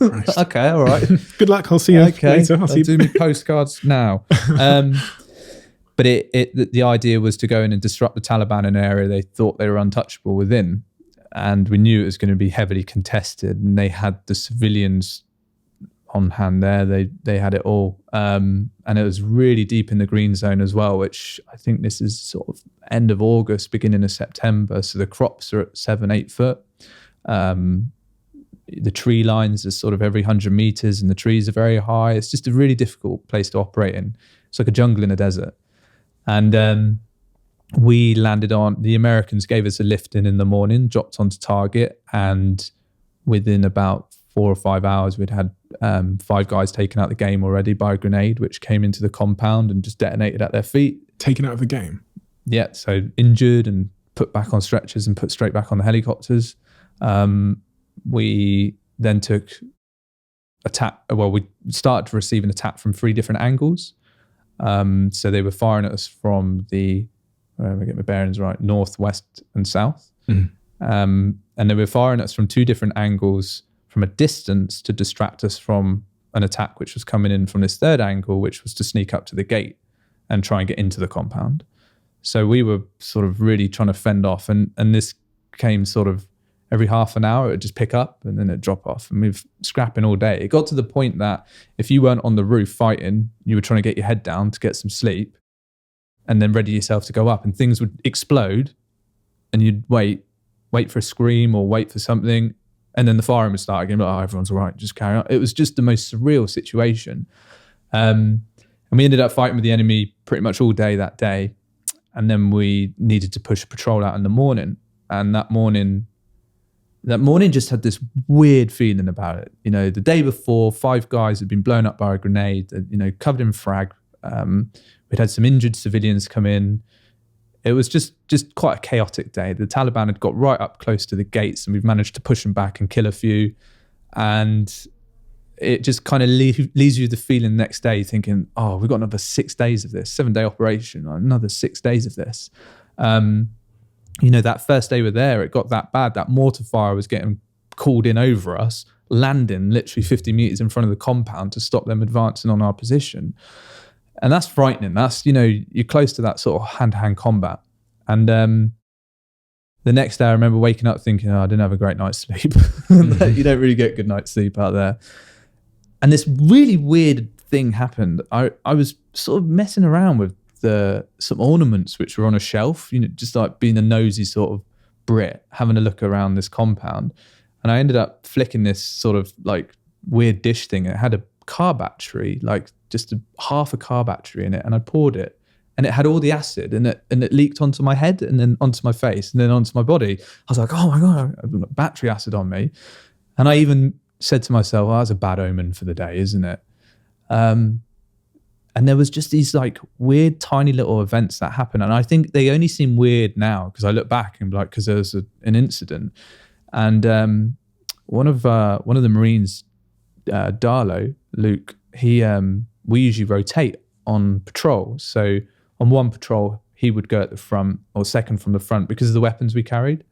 Okay, all right. Good luck. I'll see you later. I'll do my postcards now. But the idea was to go in and disrupt the Taliban in an area they thought they were untouchable within, and we knew it was going to be heavily contested, and they had the civilians on hand there. They had it all, and it was really deep in the green zone as well, which I think this is sort of end of August, beginning of September, so the crops are at 7-8 foot. The tree lines are sort of every 100 meters and the trees are very high. It's just a really difficult place to operate in. It's like a jungle in a desert. And we landed the Americans gave us a lift in the morning, dropped onto target, and within about 4 or 5 hours, we'd had 5 guys taken out of the game already by a grenade, which came into the compound and just detonated at their feet. Taken out of the game? Yeah, so injured and put back on stretchers and put straight back on the helicopters. We then took attack. Well, we started to receive an attack from 3 different angles. So they were firing at us from let me get my bearings right, north, west, and south. And they were firing at us from 2 different angles from a distance to distract us from an attack which was coming in from this 3rd angle, which was to sneak up to the gate and try and get into the compound. So we were sort of really trying to fend off, and this came sort of every half an hour. It would just pick up and then it'd drop off, and we were scrapping all day. It got to the point that if you weren't on the roof fighting, you were trying to get your head down to get some sleep and then ready yourself to go up, and things would explode and you'd wait for a scream or wait for something, and then the firing would start again. Oh, everyone's all right, just carry on. It was just the most surreal situation. And we ended up fighting with the enemy pretty much all day that day. And then we needed to push a patrol out in the morning. And that morning just had this weird feeling about it. You know, the day before, 5 guys had been blown up by a grenade, covered in frag. We'd had some injured civilians come in. It was just quite a chaotic day. The Taliban had got right up close to the gates, and we've managed to push them back and kill a few. And it just kind of leaves you the feeling the next day thinking, oh, we've got another 6 days of this, 7-day operation, or another 6 days of this. That first day we're there, it got that bad. That mortar fire was getting called in over us, landing literally 50 meters in front of the compound to stop them advancing on our position. And that's frightening. That's, you're close to that sort of hand-to-hand combat. And the next day I remember waking up thinking, I didn't have a great night's sleep. You don't really get good night's sleep out there. And this really weird thing happened. I was sort of messing around with some ornaments which were on a shelf, just like being a nosy sort of Brit, having a look around this compound. And I ended up flicking this sort of like weird dish thing. It had a car battery, like just half a car battery in it. And I poured it and it had all the acid and it leaked onto my head and then onto my face and then onto my body. I was like, oh my God, I've got battery acid on me. And I even said to myself, that's a bad omen for the day, isn't it? And there was just these like weird, tiny little events that happen. And I think they only seem weird now because I look back and like, because there was an incident. And one of the Marines, Darlow, Luke, we usually rotate on patrol. So on one patrol, he would go at the front or second from the front because of the weapons we carried.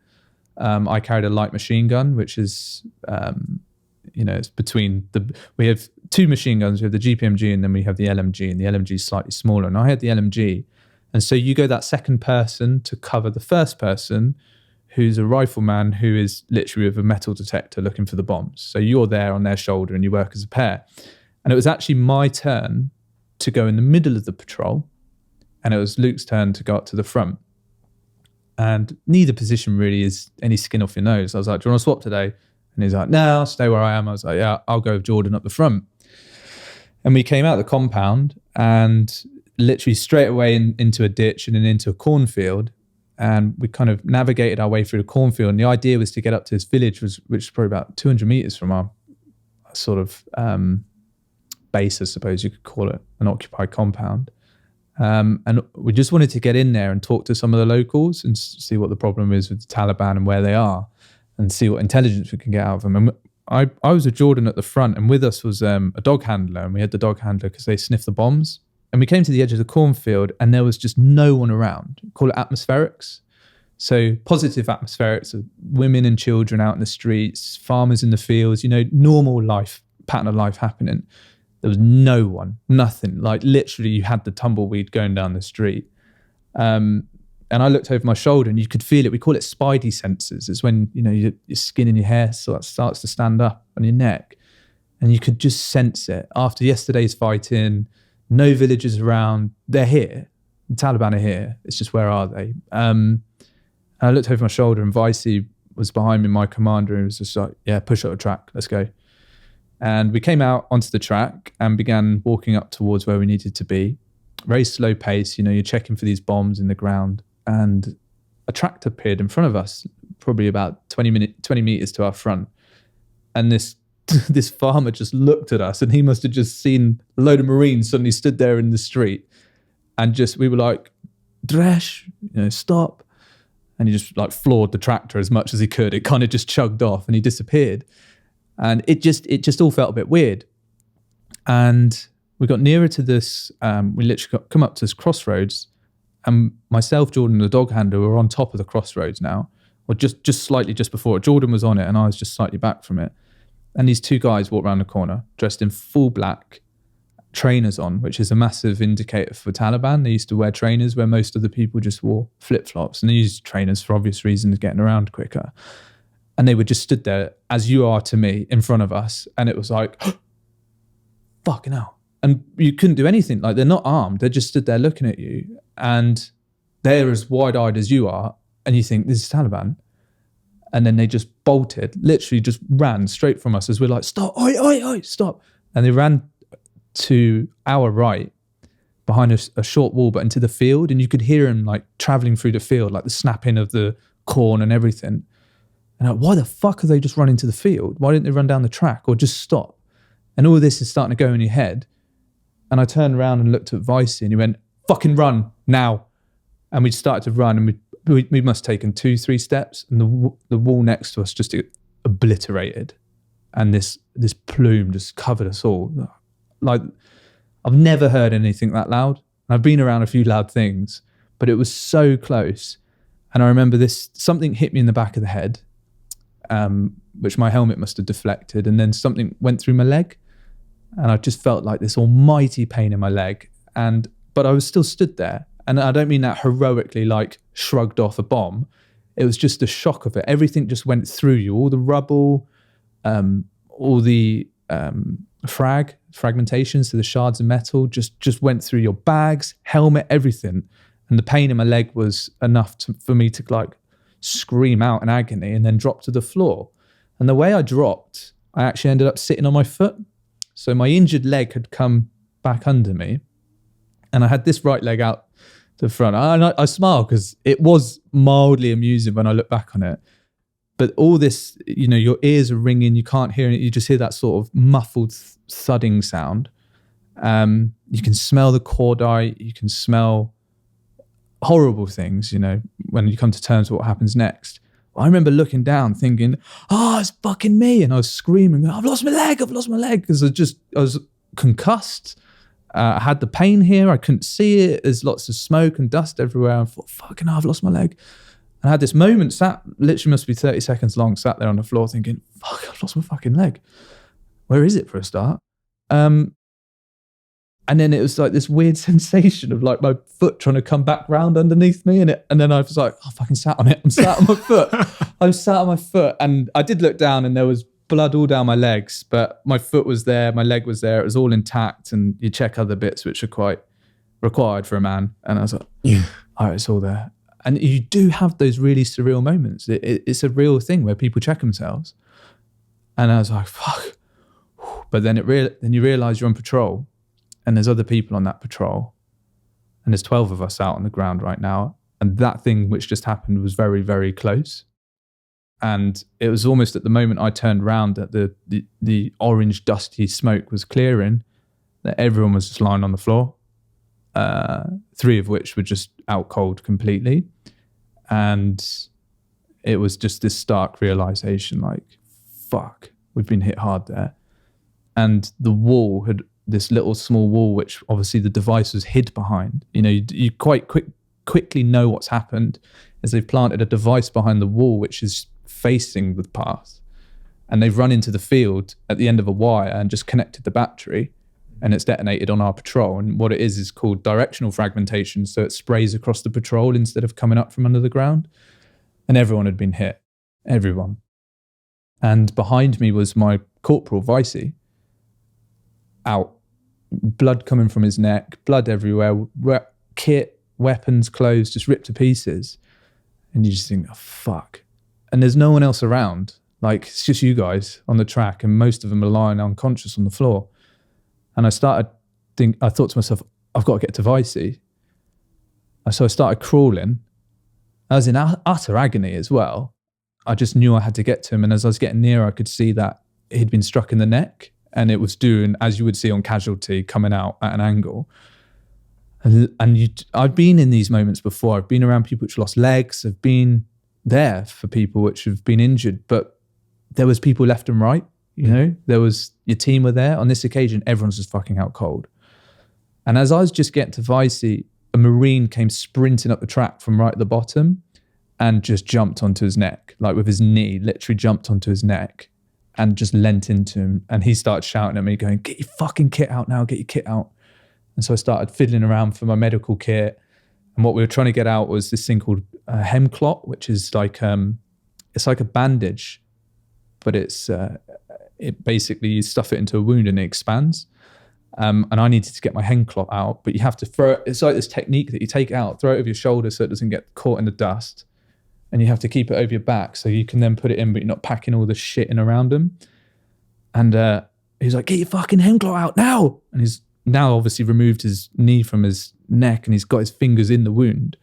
I carried a light machine gun, which is, it's between we have two machine guns. We have the GPMG and then we have the LMG, and the LMG is slightly smaller. And I had the LMG. And so you go that second person to cover the first person, who's a rifleman who is literally with a metal detector looking for the bombs. So you're there on their shoulder and you work as a pair. And it was actually my turn to go in the middle of the patrol, and it was Luke's turn to go up to the front. And neither position really is any skin off your nose. I was like, do you want to swap today? And he's like, no, I'll stay where I am. I was like, yeah, I'll go with Jordan up the front. And we came out of the compound and literally straight away into a ditch and then into a cornfield. And we kind of navigated our way through the cornfield. And the idea was to get up to this village, which is probably about 200 meters from our sort of base, I suppose you could call it, an occupied compound. And we just wanted to get in there and talk to some of the locals and see what the problem is with the Taliban and where they are, and see what intelligence we can get out of them. And I was with Jordan at the front, and with us was a dog handler, and we had the dog handler because they sniffed the bombs. And we came to the edge of the cornfield and there was just no one around. Call it atmospherics. So positive atmospherics of women and children out in the streets, farmers in the fields, normal life, pattern of life happening. There was no one, nothing. Like literally you had the tumbleweed going down the street. And I looked over my shoulder and you could feel it. We call it spidey senses. It's when, your skin and your hair sort of starts to stand up on your neck. And you could just sense it. After yesterday's fighting, no villagers around. They're here. The Taliban are here. It's just, where are they? And I looked over my shoulder and Vicey was behind me, my commander, and was just like, yeah, push up the track. Let's go. And we came out onto the track and began walking up towards where we needed to be. Very slow pace. You're checking for these bombs in the ground. And a tractor appeared in front of us, probably about 20 meters to our front. And this farmer just looked at us, and he must have just seen a load of Marines suddenly stood there in the street, and we were like, Dresh, stop. And he just like floored the tractor as much as he could. It kind of just chugged off and he disappeared. And it just all felt a bit weird. And we got nearer to this, we literally come up to this crossroads, and myself, Jordan, and the dog handler were on top of the crossroads now, or just slightly just before. Jordan was on it and I was just slightly back from it. And these two guys walked around the corner dressed in full black, trainers on, which is a massive indicator for Taliban. They used to wear trainers where most of the people just wore flip-flops, and they used trainers for obvious reasons, getting around quicker. And they were just stood there, as you are to me, in front of us. And it was like, fucking hell. And you couldn't do anything. Like, they're not armed. They just stood there looking at you. And they're as wide-eyed as you are. And you think, this is Taliban. And then they just bolted, literally just ran straight from us as we're like, stop, oi, oi, oi, stop. And they ran to our right, behind a short wall, but into the field. And you could hear them like traveling through the field, like the snapping of the corn and everything. And like, why the fuck are they just running to the field? Why didn't they run down the track or just stop? And all this is starting to go in your head. And I turned around and looked at Vicey, and he went, fucking run now. And we started to run, and we must have taken 2-3 steps, and the wall next to us just obliterated. And this plume just covered us all. Like, I've never heard anything that loud. I've been around a few loud things, but it was so close. And I remember something hit me in the back of the head, which my helmet must have deflected. And then something went through my leg, and I just felt like this almighty pain in my leg. But I was still stood there. And I don't mean that heroically, like shrugged off a bomb. it was just the shock of it. Everything just went through you. All the rubble, all the fragmentations to the shards of metal just went through your bags, helmet, everything. And the pain in my leg was enough for me to like scream out in agony and then drop to the floor. And the way I dropped, I actually ended up sitting on my foot. So my injured leg had come back under me, and I had this right leg out to the front. I smile because it was mildly amusing when I look back on it. But all this, you know, your ears are ringing, you can't hear it, you just hear that sort of muffled thudding sound. You can smell the cordite, you can smell horrible things, you know, when you come to terms with what happens next. I remember looking down thinking, oh, it's fucking me. And I was screaming, I've lost my leg, because I was concussed. I had the pain here, I couldn't see it. There's lots of smoke and dust everywhere. I thought, fucking hell, I've lost my leg. And I had this moment, literally must be 30 seconds long, sat there on the floor thinking, fuck, I've lost my fucking leg. Where is it for a start? And then it was like this weird sensation of like my foot trying to come back round underneath me. And then I was like, oh, I fucking sat on it. I'm sat on my foot. I'm sat on my foot. And I did look down and there was blood all down my legs, but my foot was there, my leg was there. It was all intact. And you check other bits, which are quite required for a man. And I was like, yeah, all right, it's all there. And you do have those really surreal moments. It's a real thing where people check themselves. And I was like, fuck. But then then you realize you're on patrol. And there's other people on that patrol. And there's 12 of us out on the ground right now. And that thing which just happened was very, very close. And it was almost at the moment I turned around that the orange dusty smoke was clearing, that everyone was just lying on the floor. 3 of which were just out cold completely. And it was just this stark realization, like, fuck, we've been hit hard there. And the wall had, this little small wall, which obviously the device was hid behind. You know, you quite quickly know what's happened, as they've planted a device behind the wall, which is facing the path. And they've run into the field at the end of a wire and just connected the battery, and it's detonated on our patrol. And what it is called directional fragmentation. So it sprays across the patrol instead of coming up from under the ground. And everyone had been hit, everyone. And behind me was my corporal, Vicey, out. Blood coming from his neck, blood everywhere, kit, weapons, clothes, just ripped to pieces. And you just think, oh, fuck. And there's no one else around. Like, it's just you guys on the track, and most of them are lying unconscious on the floor. And I thought to myself, I've got to get to Vicey. So I started crawling. I was in utter agony as well. I just knew I had to get to him. And as I was getting near, I could see that he'd been struck in the neck. And it was doing, as you would see on Casualty, coming out at an angle. I've been in these moments before. I've been around people which lost legs. I've been there for people which have been injured. But there was people left and right, you know. There was, your team were there. On this occasion, everyone's just fucking out cold. And as I was just getting to Vicey, a Marine came sprinting up the track from right at the bottom and just jumped onto his neck, like with his knee, literally jumped onto his neck. And just leant into him, and he started shouting at me, going, get your fucking kit out now, get your kit out. And so I started fiddling around for my medical kit. And what we were trying to get out was this thing called hemclot, which is like, it's like a bandage, but it basically, you stuff it into a wound and it expands. And I needed to get my hemclot out, but you have to throw it. It's like this technique that you take it out, throw it over your shoulder so it doesn't get caught in the dust. And you have to keep it over your back so you can then put it in, but you're not packing all the shit in around him. And he's like, get your fucking hemclot out now. And he's now obviously removed his knee from his neck and he's got his fingers in the wound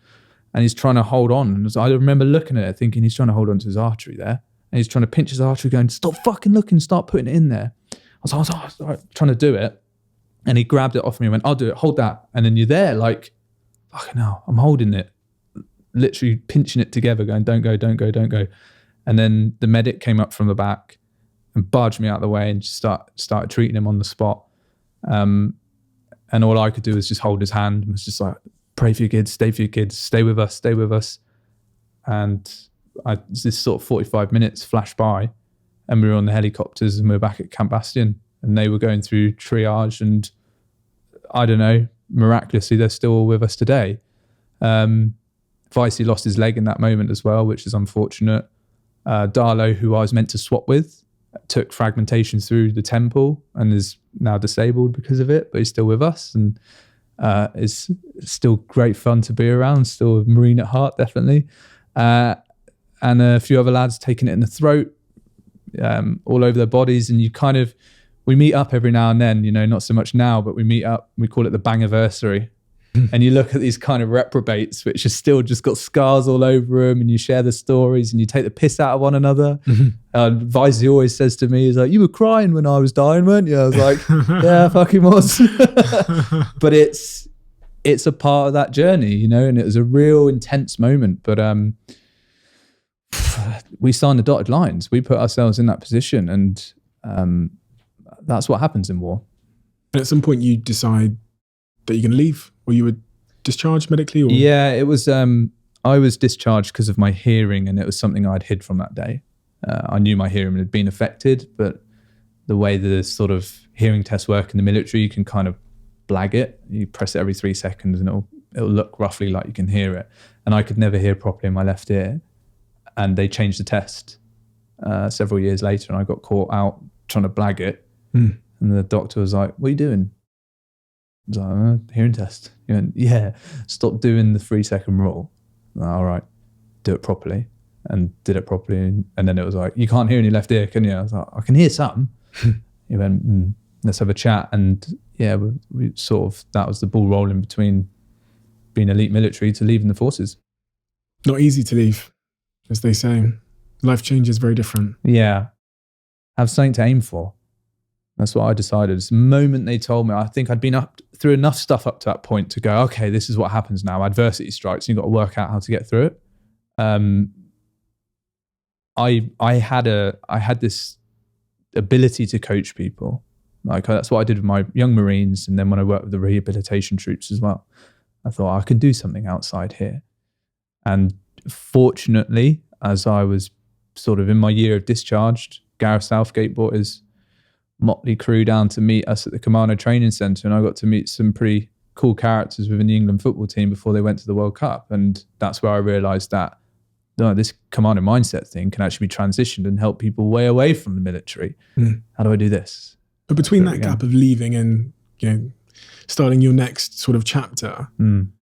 and he's trying to hold on. And I remember looking at it thinking he's trying to hold on to his artery there. And he's trying to pinch his artery going, stop fucking looking, start putting it in there. I was trying to do it. And he grabbed it off me and went, I'll do it, hold that. And then you're there like, fucking hell, I'm holding it. Literally pinching it together, going, don't go, don't go, don't go. And then the medic came up from the back and barged me out of the way and just started treating him on the spot. And all I could do was just hold his hand and was just like, pray for your kids, stay for your kids, stay with us, stay with us. And this sort of 45 minutes flashed by and we were on the helicopters and we were back at Camp Bastion and they were going through triage and I don't know, miraculously, they're still all with us today. Vicey lost his leg in that moment as well, which is unfortunate. Darlow, who I was meant to swap with, took fragmentation through the temple and is now disabled because of it, but he's still with us and is still great fun to be around, still a Marine at heart, definitely. And a few other lads taking it in the throat, all over their bodies. And we meet up every now and then, not so much now, but we meet up, we call it the bangiversary. And you look at these kind of reprobates, which are still just got scars all over them, and you share the stories and you take the piss out of one another. Vicey always says to me, he's like, you were crying when I was dying, weren't you? I was like, yeah, I fucking was. But it's a part of that journey, and it was a real intense moment. But we signed the dotted lines. We put ourselves in that position, and that's what happens in war. And at some point you decide that you're going to leave, or you were discharged medically? Or? Yeah, it was, I was discharged because of my hearing, and it was something I'd hid from that day. I knew my hearing had been affected, but the way the sort of hearing tests work in the military, you can kind of blag it. You press it every 3 seconds and it'll look roughly like you can hear it. And I could never hear properly in my left ear. And they changed the test several years later, and I got caught out trying to blag it. And the doctor was like, what are you doing? I was like, hearing test. He went, yeah, stop doing the 3 second rule. Like, all right, do it properly. And did it properly. And then it was like, you can't hear in your left ear, can you? I was like, I can hear some. He went, let's have a chat. And yeah, we sort of, that was the ball rolling between being elite military to leaving the forces. Not easy to leave, as they say. Life change is very different. Yeah. Have something to aim for. That's what I decided. The moment they told me, I think I'd been up through enough stuff up to that point to go, okay, this is what happens now. Adversity strikes, and you've got to work out how to get through it. I had this ability to coach people. Like that's what I did with my young Marines, and then when I worked with the rehabilitation troops as well. I thought I can do something outside here. And fortunately, as I was sort of in my year of discharge, Gareth Southgate brought his motley crew down to meet us at the Commando training centre, and I got to meet some pretty cool characters within the England football team before they went to the World Cup. And that's where I realised that this Commando mindset thing can actually be transitioned and help people way away from the military. How do I do this? But between that gap of leaving and starting your next sort of chapter,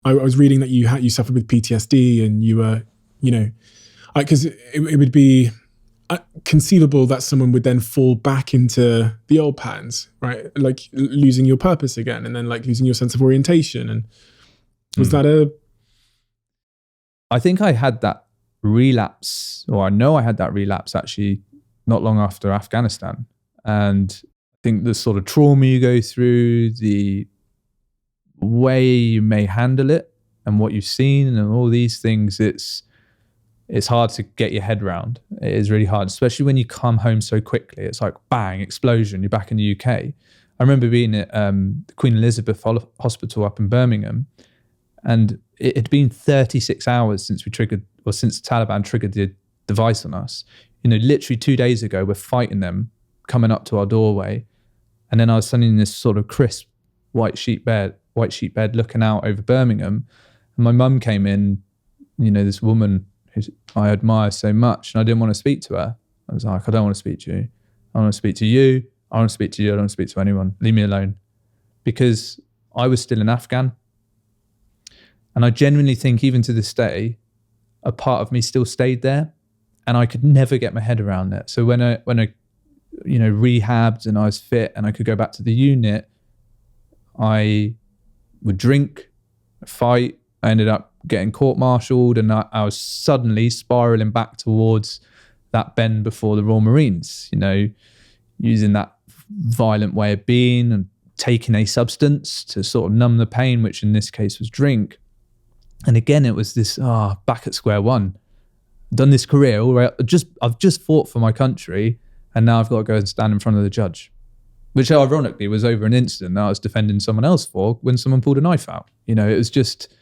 I was reading that you suffered with PTSD, and you were, because it would be conceivable that someone would then fall back into the old patterns, right? Like losing your purpose again, and then like losing your sense of orientation. And was that I think I had that relapse, or I know I had that relapse actually not long after Afghanistan. And I think the sort of trauma you go through, the way you may handle it and what you've seen and all these things, it's hard to get your head around. It is really hard, especially when you come home so quickly. It's like bang, explosion, you're back in the UK. I remember being at the Queen Elizabeth Hospital up in Birmingham, and it had been 36 hours since since the Taliban triggered the device on us. Literally 2 days ago, we're fighting them coming up to our doorway. And then I was sitting in this sort of crisp white sheet bed looking out over Birmingham. And my mum came in, this woman who I admire so much, and I didn't want to speak to her. I was like, I don't want to speak to you. I want to speak to you. I want to speak to you. I don't want to speak to anyone. Leave me alone. Because I was still an Afghan. And I genuinely think even to this day, a part of me still stayed there, and I could never get my head around it. So when I rehabbed and I was fit and I could go back to the unit, I would drink, fight. I ended up getting court-martialed, and I was suddenly spiraling back towards that bend before the Royal Marines, using that violent way of being and taking a substance to sort of numb the pain, which in this case was drink. And again, it was this, back at square one. Done this career, all right, I've just fought for my country, and now I've got to go and stand in front of the judge, which ironically was over an incident that I was defending someone else for when someone pulled a knife out. It was just,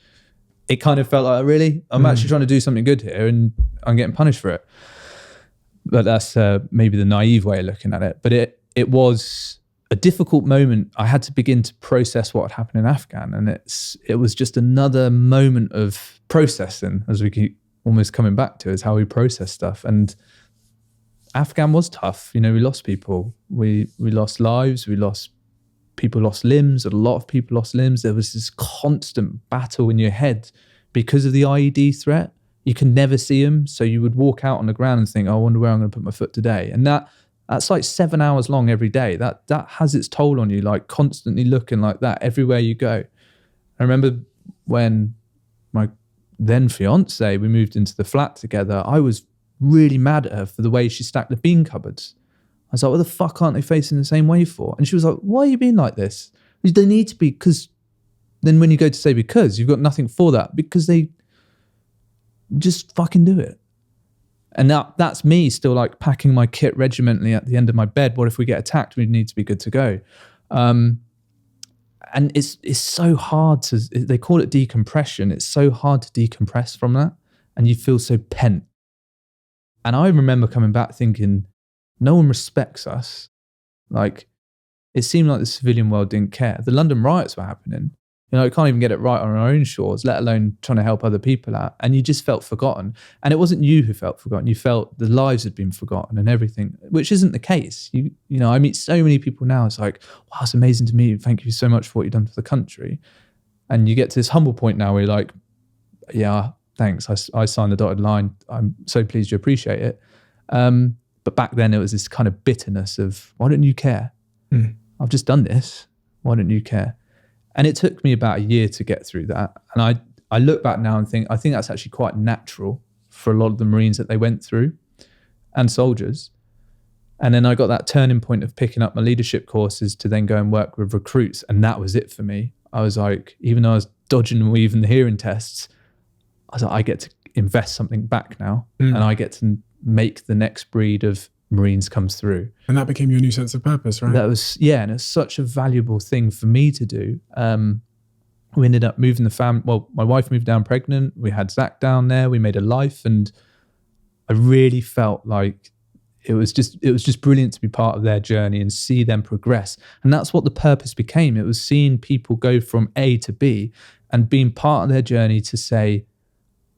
it kind of felt like, really, I'm actually trying to do something good here and I'm getting punished for it. But that's maybe the naive way of looking at it. But it was a difficult moment. I had to begin to process what had happened in Afghan, and it was just another moment of processing, as we keep almost coming back to, is how we process stuff. And Afghan was tough. We lost people. We lost lives. People lost limbs. A lot of people lost limbs. There was this constant battle in your head because of the IED threat. You can never see them. So you would walk out on the ground and think, oh, I wonder where I'm going to put my foot today. And that's like 7 hours long every day. That has its toll on you, like constantly looking like that everywhere you go. I remember when my then fiance, we moved into the flat together, I was really mad at her for the way she stacked the bean cupboards. I was like, what the fuck aren't they facing the same way for? And she was like, why are you being like this? They need to be, because then when you go to say because, you've got nothing for that, because they just fucking do it. And that's me still like packing my kit regimentally at the end of my bed. What if we get attacked? We need to be good to go. And it's so hard they call it decompression. It's so hard to decompress from that. And you feel so pent. And I remember coming back thinking, no one respects us. Like, it seemed like the civilian world didn't care. The London riots were happening. We can't even get it right on our own shores, let alone trying to help other people out. And you just felt forgotten. And it wasn't you who felt forgotten. You felt the lives had been forgotten and everything, which isn't the case. I meet so many people now. It's like, wow, it's amazing to meet you. Thank you so much for what you've done for the country. And you get to this humble point now where you're like, yeah, thanks. I signed the dotted line. I'm so pleased you appreciate it. But back then it was this kind of bitterness of, why don't you care? I've just done this. Why don't you care? And it took me about a year to get through that. And I look back now and think, I think that's actually quite natural for a lot of the Marines that they went through and soldiers. And then I got that turning point of picking up my leadership courses to then go and work with recruits. And that was it for me. I was like, even though I was dodging and weaving the hearing tests, I was like, I get to invest something back now. And I get to make the next breed of Marines comes through. And that became your new sense of purpose, right? That was, and it's such a valuable thing for me to do. We ended up moving the family. Well, my wife moved down pregnant. We had Zach down there. We made a life. And I really felt like it was just brilliant to be part of their journey and see them progress. And that's what the purpose became. It was seeing people go from A to B and being part of their journey to say,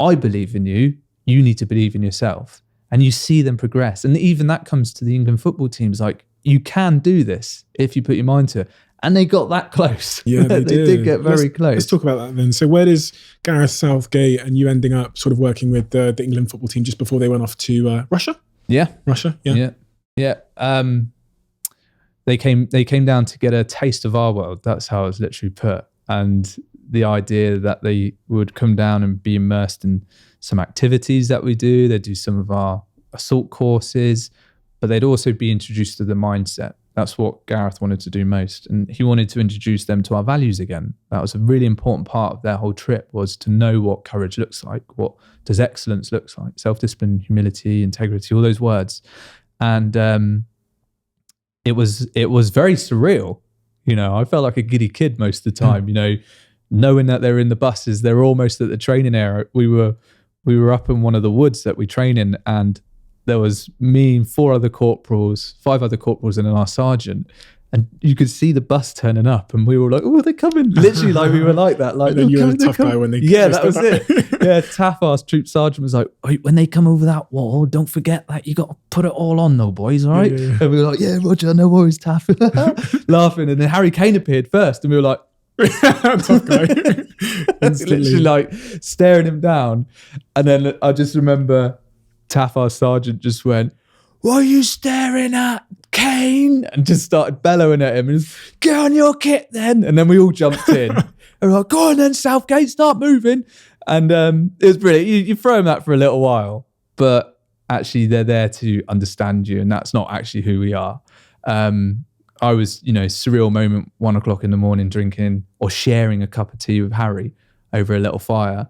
I believe in you. You need to believe in yourself. And you see them progress. And even that comes to the England football teams. Like, you can do this if you put your mind to it. And they got that close. Yeah, they did get very close. Let's talk about that then. So where does Gareth Southgate and you ending up sort of working with the England football team just before they went off to Russia? Yeah. Russia, yeah. They came down to get a taste of our world. That's how it was literally put. And the idea that they would come down and be immersed in some activities that we do. They'd do some of our assault courses, but they'd also be introduced to the mindset. That's what Gareth wanted to do most. And he wanted to introduce them to our values again. That was a really important part of their whole trip, was to know what courage looks like. What does excellence look like? Self-discipline, humility, integrity, all those words. And it was very surreal. I felt like a giddy kid most of the time, knowing that they're in the buses, they're almost at the training area. We were up in one of the woods that we train in, and there was me and 5 other corporals and then our sergeant. And you could see the bus turning up and we were like, oh, they're coming. Literally, like, we were like that. Like, and then you were the tough guy when they that was it. Yeah, Taff, our troop sergeant, was like, when they come over that wall, don't forget that you got to put it all on though, boys, all right? Yeah. And we were like, yeah, Roger, no worries, Taff. Laughing. And then Harry Kane appeared first and we were like, tough guy. Literally like staring him down. And then I just remember Taff, our sergeant, just went, what are you staring at, Kane? And just started bellowing at him and just, get on your kit then. And then we all jumped in. And we're like, go on then, Southgate, start moving. And it was brilliant. You throw them that for a little while, but actually they're there to understand you, and that's not actually who we are. I was, surreal moment, 1 o'clock in the morning, drinking or sharing a cup of tea with Harry over a little fire,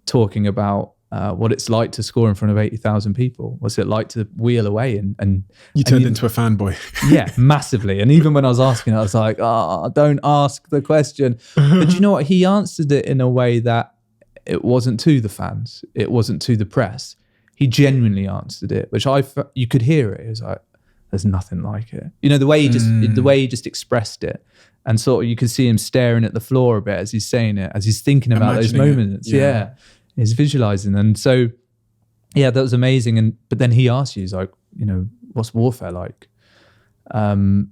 talking about what it's like to score in front of 80,000 people. What's it like to wheel away? And you turned into a fanboy. Yeah, massively. And even when I was asking, I was like, don't ask the question. But you know what? He answered it in a way that it wasn't to the fans. It wasn't to the press. He genuinely answered it, which you could hear it. It was like, there's nothing like it. You know, the way he just expressed it. And sort of you could see him staring at the floor a bit as he's saying it, as he's thinking about those moments. Yeah. He's visualizing. And so, yeah, that was amazing. But then he asked you, he's like, you know, what's warfare like? Again,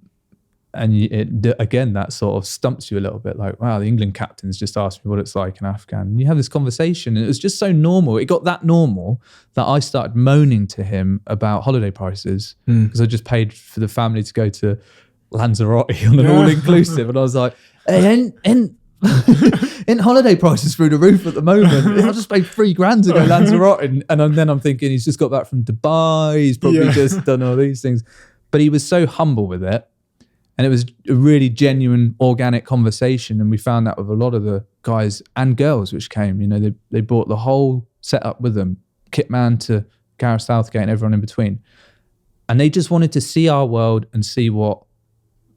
that sort of stumps you a little bit, like, wow, the England captain's just asked me what it's like in Afghan. And you have this conversation, and it was just so normal. It got that normal that I started moaning to him about holiday prices because I just paid for the family to go to Lanzarote on an all-inclusive. And I was like, hey, ain't holiday prices through the roof at the moment. I just paid $3,000 to go Lanzarote. And then I'm thinking he's just got back from Dubai. He's probably just done all these things. But he was so humble with it. And it was a really genuine, organic conversation. And we found that with a lot of the guys and girls which came. You know, they brought the whole setup with them, Kitman to Gareth Southgate and everyone in between. And they just wanted to see our world and see what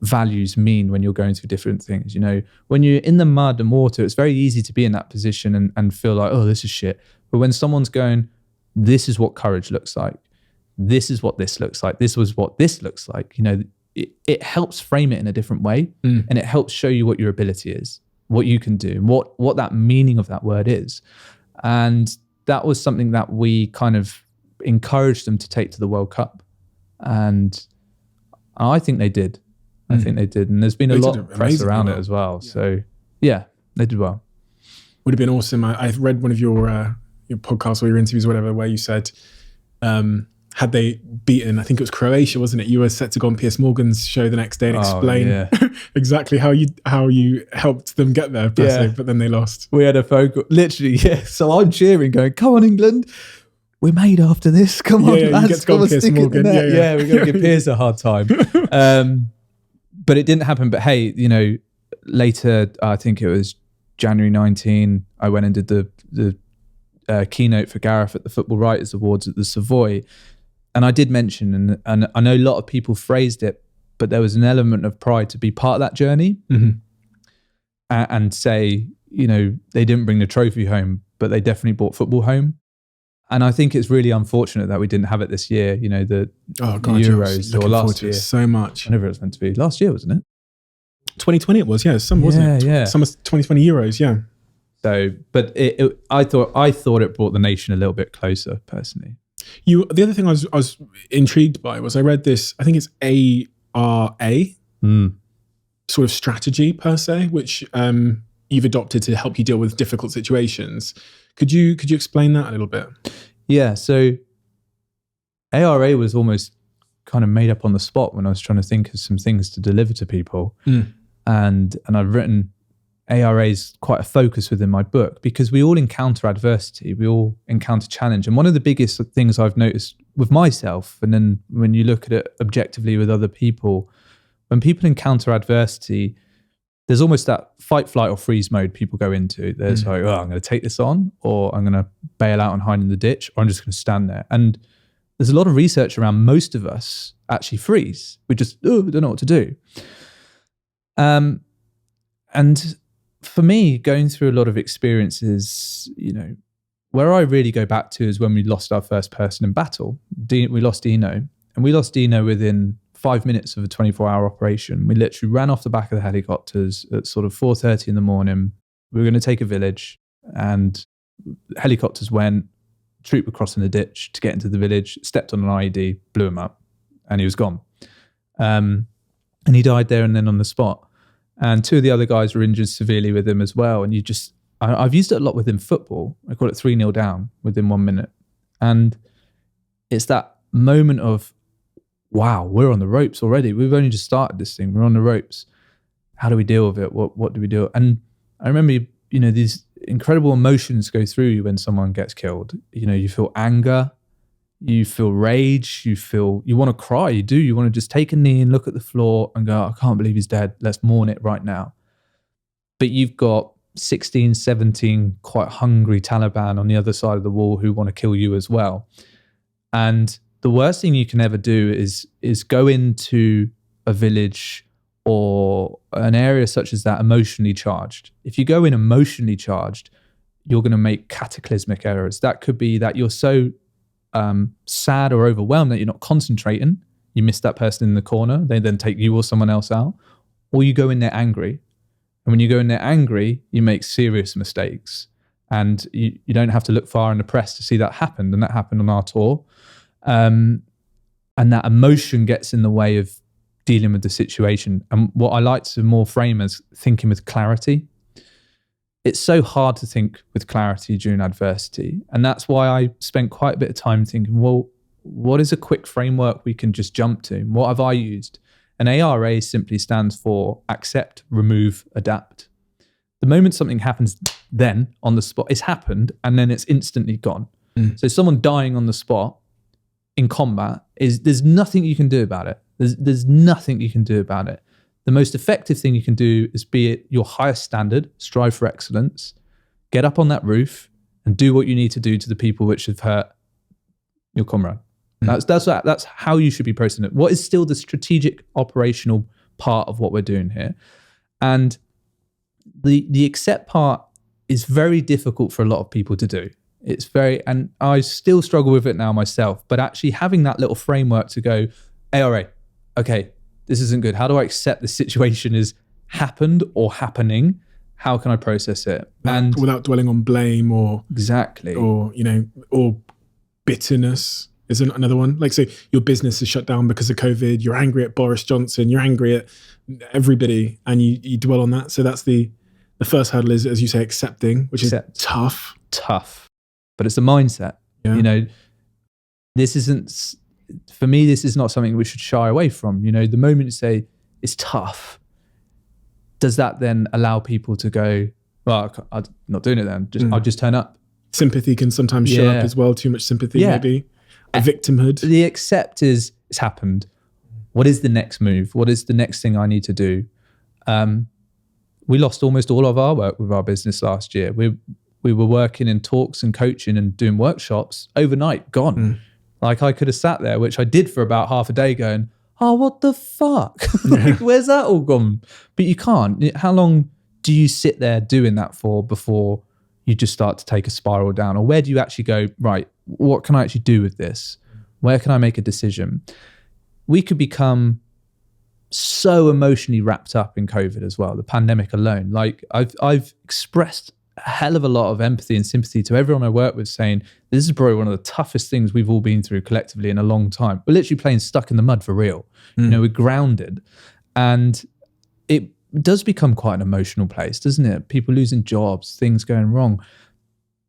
values mean when you're going through different things. You know, when you're in the mud and water, it's very easy to be in that position and feel like, oh, this is shit. But when someone's going, this is what courage looks like. This is what this looks like. This was what this looks like. You know, it helps frame it in a different way, and it helps show you what your ability is, what you can do, and what that meaning of that word is. And that was something that we kind of encouraged them to take to the World Cup. And I think they did. I think they did. And there's been a lot of press around it as well. Yeah. So yeah, they did well. Would have been awesome. I've read one of your podcasts or your interviews or whatever, where you said, had they beaten, I think it was Croatia, wasn't it? You were set to go on Piers Morgan's show the next day and explain exactly how you helped them get there, but then they lost. We had a phone call, literally, So I'm cheering, going, come on, England. We're made after this. Come on, lads. You get to go on Piers Morgan. We're going to give Piers a hard time. But it didn't happen. But hey, you know, later, I think it was January 19, I went and did the keynote for Gareth at the Football Writers Awards at the Savoy. And I did mention, and I know a lot of people phrased it, but there was an element of pride to be part of that journey and say, you know, they didn't bring the trophy home, but they definitely brought football home. And I think it's really unfortunate that we didn't have it this year, you know, the Euros or last year. So much. Whenever it was meant to be. Last year, wasn't it? 2020 it was, wasn't it? Yeah. Summer 2020 Euros, yeah. So, but I thought it brought the nation a little bit closer, personally. The other thing I was intrigued by was I read this, I think it's ARA, sort of strategy per se, which you've adopted to help you deal with difficult situations. Could you explain that a little bit? Yeah, so ARA was almost kind of made up on the spot when I was trying to think of some things to deliver to people. And I've written ARA's quite a focus within my book because we all encounter adversity, we all encounter challenge. And one of the biggest things I've noticed with myself, and then when you look at it objectively with other people, when people encounter adversity, there's almost that fight, flight or freeze mode people go into. There's like, oh, I'm going to take this on, or I'm going to bail out and hide in the ditch, or I'm just going to stand there. And there's a lot of research around most of us actually freeze. We just, don't know what to do. And for me, going through a lot of experiences, you know, where I really go back to is when we lost our first person in battle. We lost Dino, and we lost Dino within 5 minutes of a 24-hour operation. We literally ran off the back of the helicopters at sort of 4:30 in the morning. We were going to take a village, and helicopters went, troop were crossing the ditch to get into the village, stepped on an IED, blew him up, and he was gone. And he died there and then on the spot. And two of the other guys were injured severely with him as well. And I've used it a lot within football. I call it 3-0 down within 1 minute. And it's that moment of, wow, we're on the ropes already. We've only just started this thing. We're on the ropes. How do we deal with it? What do we do? And I remember, you know, these incredible emotions go through you when someone gets killed. You know, you feel anger, you feel rage, you want to cry. You want to just take a knee and look at the floor and go, I can't believe he's dead. Let's mourn it right now. But you've got 16, 17 quite hungry Taliban on the other side of the wall who want to kill you as well. And the worst thing you can ever do is go into a village or an area such as that emotionally charged. If you go in emotionally charged, you're going to make cataclysmic errors. That could be that you're so sad or overwhelmed that you're not concentrating. you miss that person in the corner, they then take you or someone else out, or you go in there angry. And when you go in there angry, you make serious mistakes. And you don't have to look far in the press to see that happened. And that happened on our tour. And that emotion gets in the way of dealing with the situation. And what I like to more frame as thinking with clarity. It's so hard to think with clarity during adversity. And that's why I spent quite a bit of time thinking, well, what is a quick framework we can just jump to? What have I used? And ARA simply stands for accept, remove, adapt. The moment something happens then on the spot, it's happened and then it's instantly gone. So someone dying on the spot in combat, there's nothing you can do about it. There's nothing you can do about it. The most effective thing you can do is be at your highest standard, strive for excellence, get up on that roof and do what you need to do to the people which have hurt your comrade. That's how you should be processing it. What is still the strategic operational part of what we're doing here? And the accept part is very difficult for a lot of people to do. And I still struggle with it now myself, but actually having that little framework to go, ARA, okay, this isn't good. How do I accept the situation is happened or happening? How can I process it? And without dwelling on blame or bitterness is another one. Like, say your business is shut down because of COVID. You're angry at Boris Johnson. You're angry at everybody, and you dwell on that. So that's the first hurdle is, as you say, accepting, which is tough. But it's a mindset. Yeah. For me, this is not something we should shy away from. The moment you say it's tough, does that then allow people to go, well, I'm not doing it then. I'll just turn up. Sympathy can sometimes show up as well. Too much sympathy, maybe. A victimhood. The accept is, it's happened. What is the next move? What is the next thing I need to do? We lost almost all of our work with our business last year. We were working in talks and coaching and doing workshops overnight, gone. Like I could have sat there, which I did for about half a day going, oh, what the fuck? Like, where's that all gone? But you can't. How long do you sit there doing that for before you just start to take a spiral down? Or where do you actually go, right, what can I actually do with this? Where can I make a decision? We could become so emotionally wrapped up in COVID as well, the pandemic alone. Like I've expressed a hell of a lot of empathy and sympathy to everyone I work with, saying this is probably one of the toughest things we've all been through collectively in a long time. We're literally playing stuck in the mud for real. We're grounded, and it does become quite an emotional place, doesn't it? People losing jobs, things going wrong.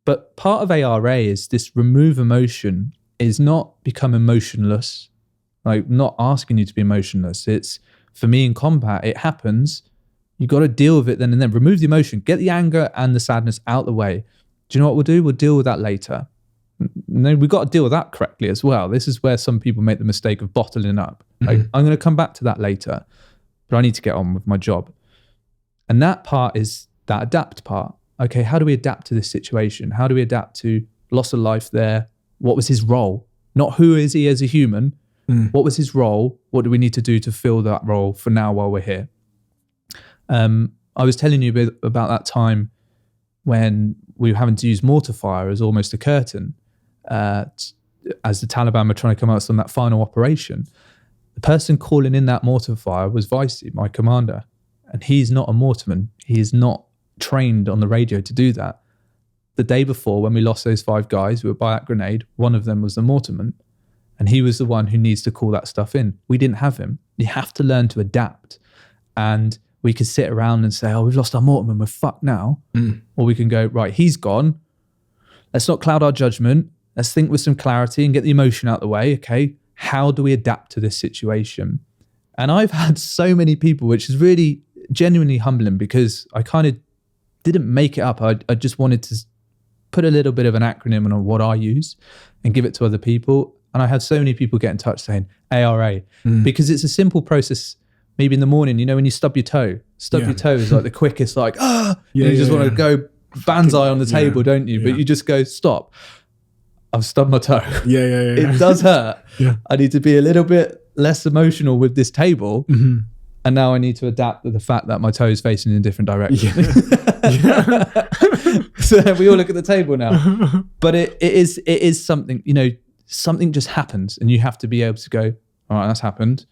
But part of ARA is this remove emotion is not become emotionless, like not asking you to be emotionless. It's, for me in combat, it happens. You got to deal with it then and then. Remove the emotion, get the anger and the sadness out the way. Do you know what we'll do? We'll deal with that later. No, we've got to deal with that correctly as well. This is where some people make the mistake of bottling up. Like, I'm going to come back to that later, but I need to get on with my job. And that part is that adapt part. Okay, how do we adapt to this situation? How do we adapt to loss of life there? What was his role? Not who is he as a human. What was his role? What do we need to do to fill that role for now while we're here? I was telling you a bit about that time when we were having to use mortar fire as almost a curtain as the Taliban were trying to come out on that final operation. The person calling in that mortar fire was Vicey, my commander, and he's not a mortarman. He is not trained on the radio to do that. The day before, when we lost those 5 guys who were by that grenade, one of them was the mortarman, and he was the one who needs to call that stuff in. We didn't have him. You have to learn to adapt. And we could sit around and say, oh, we've lost our mortarman, we're fucked now. Or we can go, right, he's gone. Let's not cloud our judgment. Let's think with some clarity and get the emotion out of the way. Okay, how do we adapt to this situation? And I've had so many people, which is really genuinely humbling, because I kind of didn't make it up. I just wanted to put a little bit of an acronym on what I use and give it to other people. And I had so many people get in touch saying ARA, because it's a simple process. Maybe in the morning, when you stub your toe is like the quickest, like, you just want to go banzai on the table, don't you? But you just go, stop. I've stubbed my toe. It does hurt. I need to be a little bit less emotional with this table. And now I need to adapt to the fact that my toe is facing in a different direction. So we all look at the table now. But it is something, something just happens, and you have to be able to go, All right, that's happened.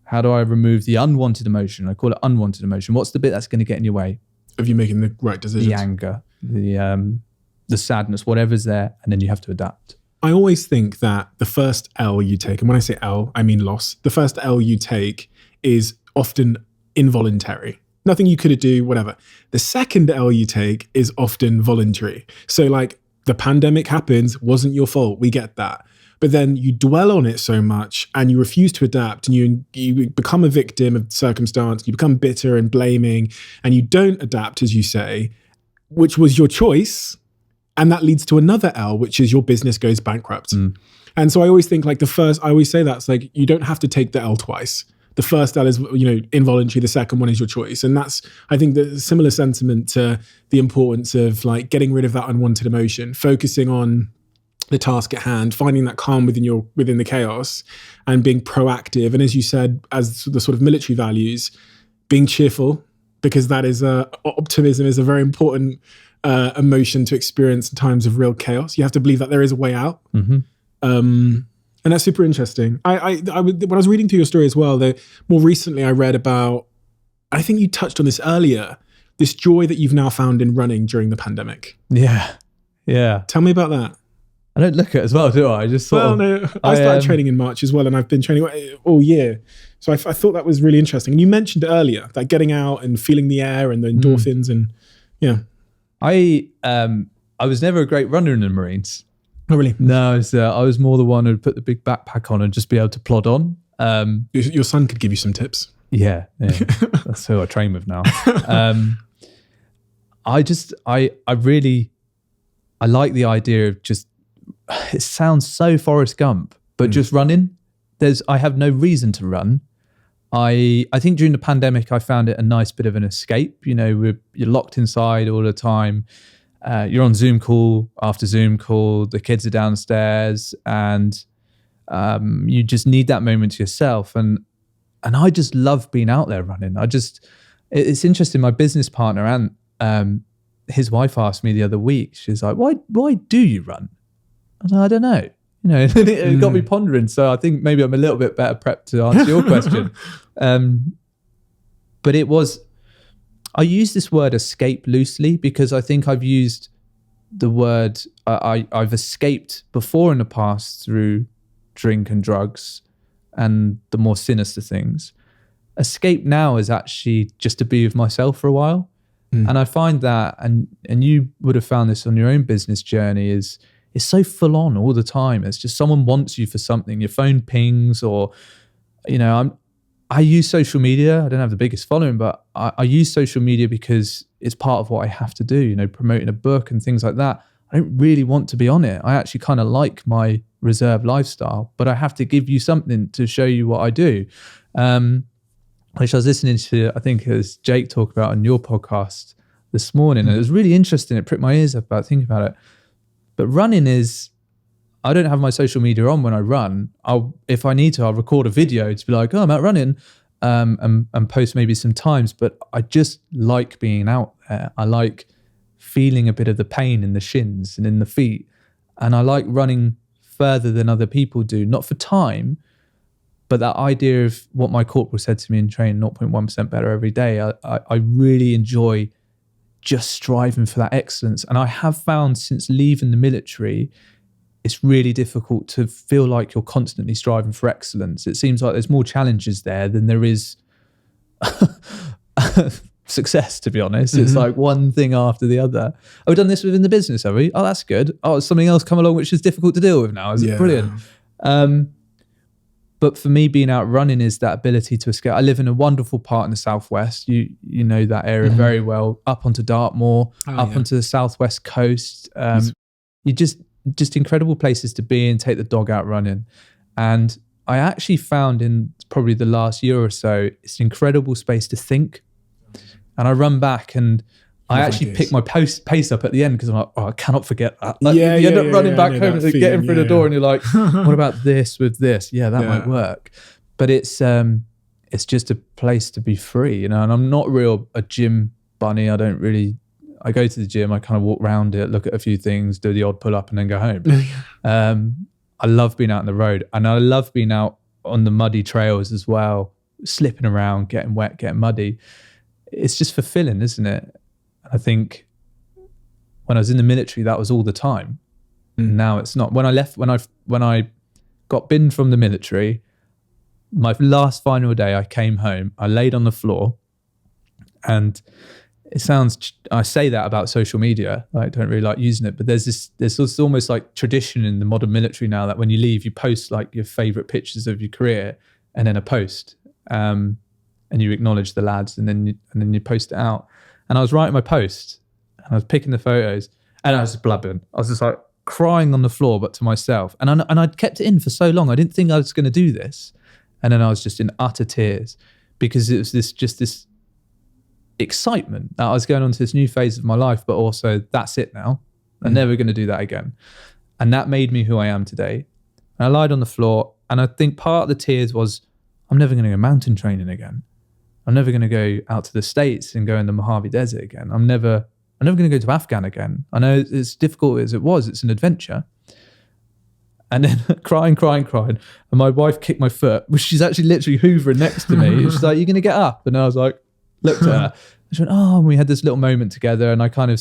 How do I remove the unwanted emotion? I call it unwanted emotion. What's the bit that's going to get in your way? Of you making the right decisions. The anger, the sadness, whatever's there, and then you have to adapt. I always think that the first L you take, and when I say L, I mean loss. The first L you take is often involuntary. Nothing you could do, whatever. The second L you take is often voluntary. So like the pandemic happens, wasn't your fault. We get that. But then you dwell on it so much and you refuse to adapt and you become a victim of circumstance. You become bitter and blaming and you don't adapt, as you say, which was your choice. And that leads to another L, which is your business goes bankrupt. And so I always think like I always say that's like, you don't have to take the L twice. The first L is, involuntary. The second one is your choice. And that's, I think, the similar sentiment to the importance of like getting rid of that unwanted emotion, focusing on the task at hand, finding that calm within the chaos and being proactive. And as you said, as the sort of military values, being cheerful, because that is optimism is a very important emotion to experience in times of real chaos. You have to believe that there is a way out. And that's super interesting. I when I was reading through your story as well, more recently I read about, I think you touched on this earlier, this joy that you've now found in running during the pandemic. Yeah. Tell me about that. I don't look at it as well, do I? I just I started training in March as well, and I've been training all year. So I thought that was really interesting. And you mentioned earlier that getting out and feeling the air and the endorphins and yeah. I was never a great runner in the Marines. Oh, really? No, I was more the one who'd put the big backpack on and just be able to plod on. Your son could give you some tips. Yeah. That's who I train with now. I like the idea of just, it sounds so Forrest Gump, but just running. I have no reason to run. I think during the pandemic, I found it a nice bit of an escape. You're locked inside all the time. You're on Zoom call after Zoom call. The kids are downstairs, and you just need that moment to yourself. And I just love being out there running. It's interesting. My business partner and his wife asked me the other week. She's like, "Why do you run?" I was like, "I don't know." It got me pondering. So I think maybe I'm a little bit better prepped to answer your question. But I use this word escape loosely because I think I've used the word, I've escaped before in the past through drink and drugs and the more sinister things. Escape now is actually just to be with myself for a while. And I find that, and you would have found this on your own business journey, is it's so full on all the time. It's just someone wants you for something. Your phone pings, or I use social media. I don't have the biggest following, but I use social media because it's part of what I have to do. Promoting a book and things like that. I don't really want to be on it. I actually kind of like my reserved lifestyle, but I have to give you something to show you what I do. Which I was listening to, I think it was Jake talk about on your podcast this morning. And it was really interesting. It pricked my ears up about thinking about it. But running is, I don't have my social media on when I run. If I need to, I'll record a video to be like, "Oh, I'm out running," and post maybe some times. But I just like being out there. I like feeling a bit of the pain in the shins and in the feet. And I like running further than other people do, not for time, but that idea of what my corporal said to me in training, 0.1% better every day. I really enjoy just striving for that excellence. And I have found since leaving the military, it's really difficult to feel like you're constantly striving for excellence. It seems like there's more challenges there than there is success, to be honest. It's like one thing after the other. Oh, we've done this within the business, have we? Oh, that's good. Oh, something else come along which is difficult to deal with now. Is it brilliant? But for me, being out running is that ability to escape. I live in a wonderful part in the southwest. You know that area very well. Up onto Dartmoor, onto the southwest coast. You just incredible places to be and take the dog out running. And I actually found in probably the last year or so, it's an incredible space to think. And I run back and I actually pick my pace up at the end because I'm like, I cannot forget that. You end up running back home and getting through the door and you're like, what about this with this? Yeah, that might work. But it's just a place to be free, And I'm not a gym bunny. I go to the gym, I kind of walk around it, look at a few things, do the odd pull up and then go home. I love being out on the road, and I love being out on the muddy trails as well, slipping around, getting wet, getting muddy. It's just fulfilling, isn't it? I think when I was in the military, that was all the time. Now it's not. When I got binned from the military, my last final day, I came home, I laid on the floor, and I say that about social media, I don't really like using it, but there's this almost like tradition in the modern military now that when you leave, you post like your favorite pictures of your career and then a post, and you acknowledge the lads, and then you post it out. And I was writing my post, and I was picking the photos, and I was just blubbering. I was just like crying on the floor, but to myself. And I'd kept it in for so long. I didn't think I was going to do this. And then I was just in utter tears because it was this excitement that I was going on to this new phase of my life, but also that's it now. I'm never going to do that again. And that made me who I am today. And I lied on the floor. And I think part of the tears was, I'm never going to go mountain training again. I'm never going to go out to the States and go in the Mojave Desert again. I'm never going to go to Afghan again. I know it's difficult as it was. It's an adventure. And then crying. And my wife kicked my foot, which she's actually literally hoovering next to me. She's like, "You're going to get up?" And I was like, looked at her. She went, "Oh," and we had this little moment together, and I kind of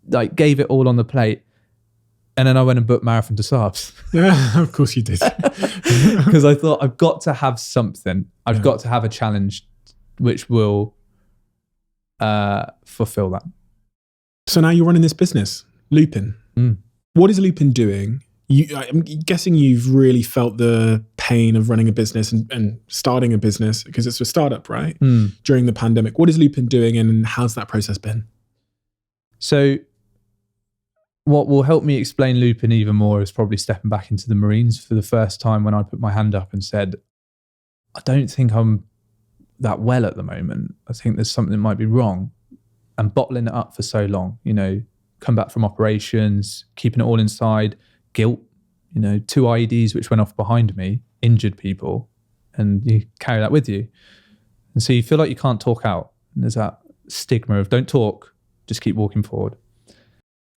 like gave it all on the plate. And then I went and booked Marathon des Sables. Yeah, of course you did. Because I thought, I've got to have something. I've got to have a challenge which will fulfill that. So now you're running this business, Lupin. What is Lupin doing? I'm guessing you've really felt the pain of running a business and starting a business, because it's a startup, right? During the pandemic. What is Lupin doing, and how's that process been? So what will help me explain Lupin even more is probably stepping back into the Marines for the first time, when I put my hand up and said, I don't think I'm that well at the moment. I think there's something that might be wrong. And bottling it up for so long, come back from operations, keeping it all inside, guilt, 2 IEDs which went off behind me, injured people, and you carry that with you. And so you feel like you can't talk out. And there's that stigma of don't talk, just keep walking forward.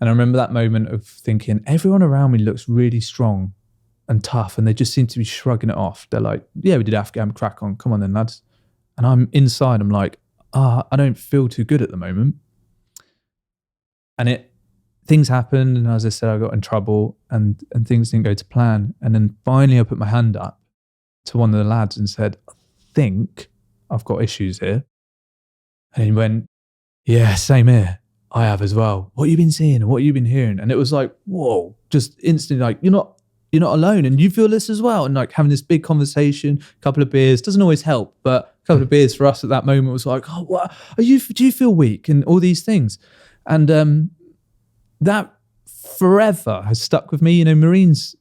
And I remember that moment of thinking, everyone around me looks really strong and tough, and they just seem to be shrugging it off. They're like, yeah, we did Afghan, crack on, come on then, lads. And I'm inside, I'm like, I don't feel too good at the moment. And things happened, and as I said, I got in trouble, and things didn't go to plan. And then finally I put my hand up to one of the lads and said, I think I've got issues here. And he went, yeah, same here. I have as well. What you been seeing and what you been hearing? And it was like, whoa, just instantly like, you're not alone, and you feel this as well. And like having this big conversation, a couple of beers doesn't always help, but a couple of beers for us at that moment was like, oh, what do you feel weak? And all these things. And that forever has stuck with me. Marines,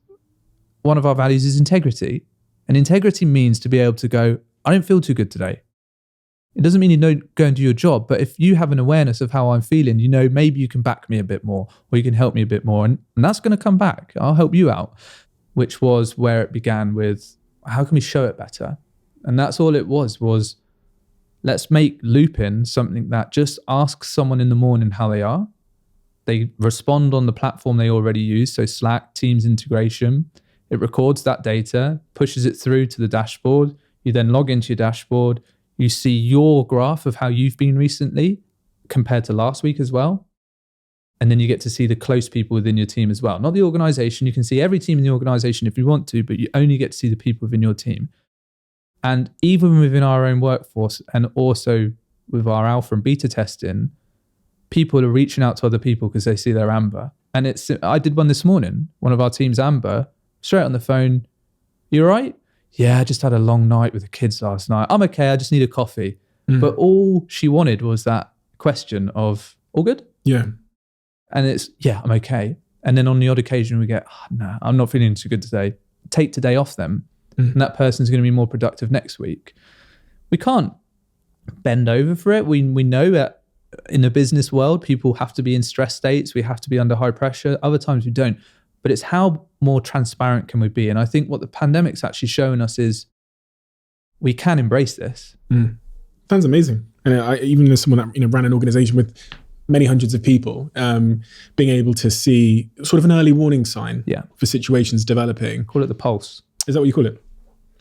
one of our values is integrity. And integrity means to be able to go, I don't feel too good today. It doesn't mean you don't go and do your job, but if you have an awareness of how I'm feeling, maybe you can back me a bit more, or you can help me a bit more. And that's going to come back. I'll help you out, which was where it began with, how can we show it better? And that's all it was let's make Lupin something that just asks someone in the morning how they are. They respond on the platform they already use, so Slack, Teams integration. It records that data, pushes it through to the dashboard. You then log into your dashboard. You see your graph of how you've been recently compared to last week as well. And then you get to see the close people within your team as well. Not the organization. You can see every team in the organization if you want to, but you only get to see the people within your team. And even within our own workforce, and also with our alpha and beta testing, people are reaching out to other people because they see their Amber. And I did one this morning. One of our team's Amber, straight on the phone. You all right? Yeah, I just had a long night with the kids last night. I'm okay. I just need a coffee. But all she wanted was that question of, all good? Yeah. And it's, yeah, I'm okay. And then on the odd occasion we get, no, I'm not feeling too good today. Take today off them. And that person's going to be more productive next week. We can't bend over for it. We know that in the business world, people have to be in stress states. We have to be under high pressure. Other times we don't. But it's how more transparent can we be? And I think what the pandemic's actually showing us is we can embrace this. Sounds amazing. And even as someone that ran an organization with many hundreds of people, being able to see sort of an early warning sign for situations developing. Call it the pulse. Is that what you call it?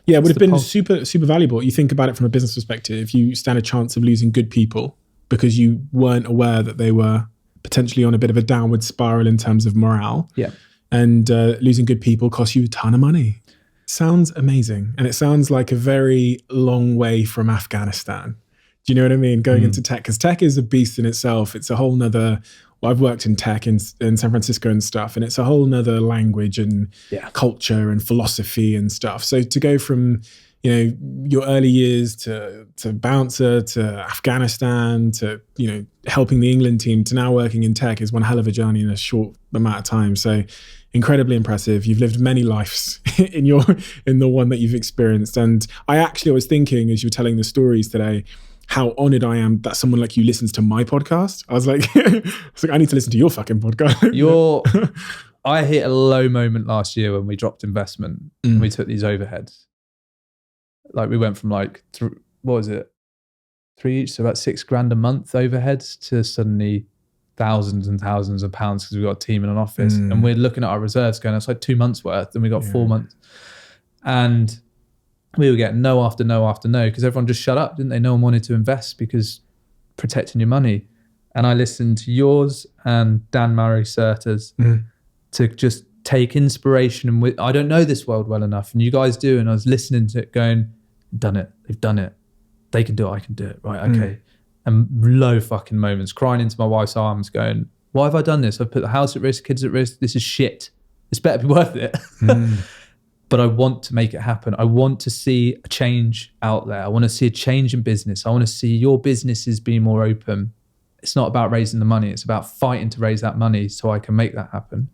Yeah, it would have been super, super valuable. You think about it from a business perspective, you stand a chance of losing good people because you weren't aware that they were potentially on a bit of a downward spiral in terms of morale. Yeah. And losing good people costs you a ton of money. Sounds amazing. And it sounds like a very long way from Afghanistan. Do you know what I mean? Going into tech, because tech is a beast in itself. It's a whole nother, well, I've worked in tech in San Francisco and stuff, and it's a whole nother language and culture and philosophy and stuff. So to go from, your early years to bouncer, to Afghanistan, to, helping the England team, to now working in tech is one hell of a journey in a short amount of time. So incredibly impressive. You've lived many lives in the one that you've experienced. And I was thinking as you were telling the stories today, how honored I am that someone like you listens to my podcast. I was like, I need to listen to your fucking podcast. I hit a low moment last year when we dropped investment and we took these overheads. Like we went from what was it? 3 each, so about $6,000 a month overheads to suddenly thousands and thousands of pounds because we've got a team in an office and we're looking at our reserves going, that's like 2 months worth and we got 4 months. And we were getting no after no after no because everyone just shut up, didn't they? No one wanted to invest because protecting your money. And I listened to yours and Dan Murray Serta's to just take inspiration. And I don't know this world well enough, and you guys do. And I was listening to it going, done it. They've done it. They can do it. I can do it. Right. Okay. And low fucking moments, crying into my wife's arms going, why have I done this? I've put the house at risk, kids at risk. This is shit. This better be worth it. But I want to make it happen. I want to see a change out there. I want to see a change in business. I want to see your businesses be more open. It's not about raising the money. It's about fighting to raise that money so I can make that happen.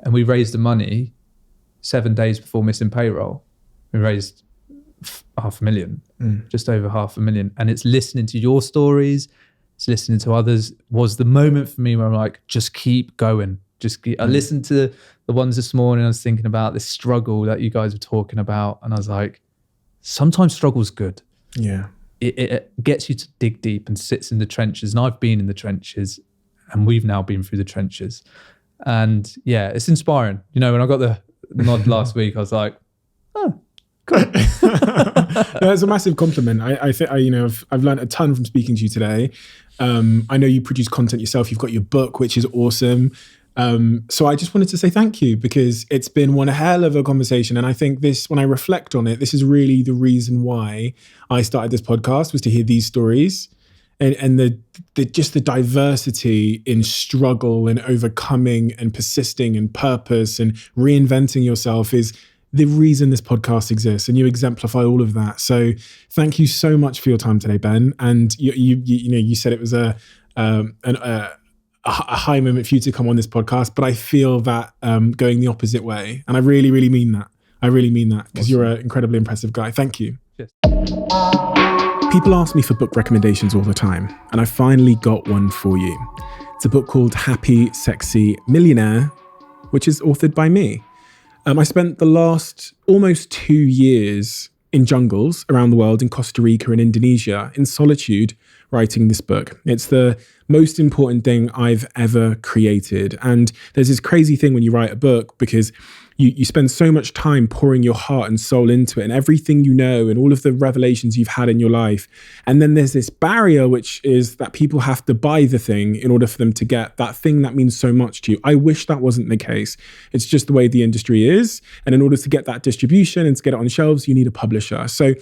And we raised the money 7 days before missing payroll. We raised $500,000, just over $500,000. And it's listening to your stories. It's listening to others was the moment for me where I'm like, just keep going. I listened to the ones this morning. I was thinking about this struggle that you guys were talking about. And I was like, sometimes struggle's good. Yeah. It gets you to dig deep and sits in the trenches. And I've been in the trenches and we've now been through the trenches. And yeah, it's inspiring. When I got the nod last week, I was like, oh, cool. That's a massive compliment. I think I've learned a ton from speaking to you today. I know you produce content yourself. You've got your book, which is awesome. So I just wanted to say thank you because it's been one hell of a conversation. And I think when I reflect on it, this is really the reason why I started this podcast, was to hear these stories and the diversity in struggle and overcoming and persisting and purpose and reinventing yourself is the reason this podcast exists. And you exemplify all of that. So thank you so much for your time today, Ben. And you said it was a high moment for you to come on this podcast, but I feel that going the opposite way. And I really, really mean that. I really mean that because you're an incredibly impressive guy. Thank you. Yes. People ask me for book recommendations all the time, and I finally got one for you. It's a book called Happy, Sexy Millionaire, which is authored by me. I spent the last almost 2 years in jungles around the world, in Costa Rica and Indonesia, in solitude, writing this book. It's the most important thing I've ever created. And there's this crazy thing when you write a book because you spend so much time pouring your heart and soul into it and everything you know and all of the revelations you've had in your life. And then there's this barrier, which is that people have to buy the thing in order for them to get that thing that means so much to you. I wish that wasn't the case. It's just the way the industry is. And in order to get that distribution and to get it on shelves, you need a publisher. So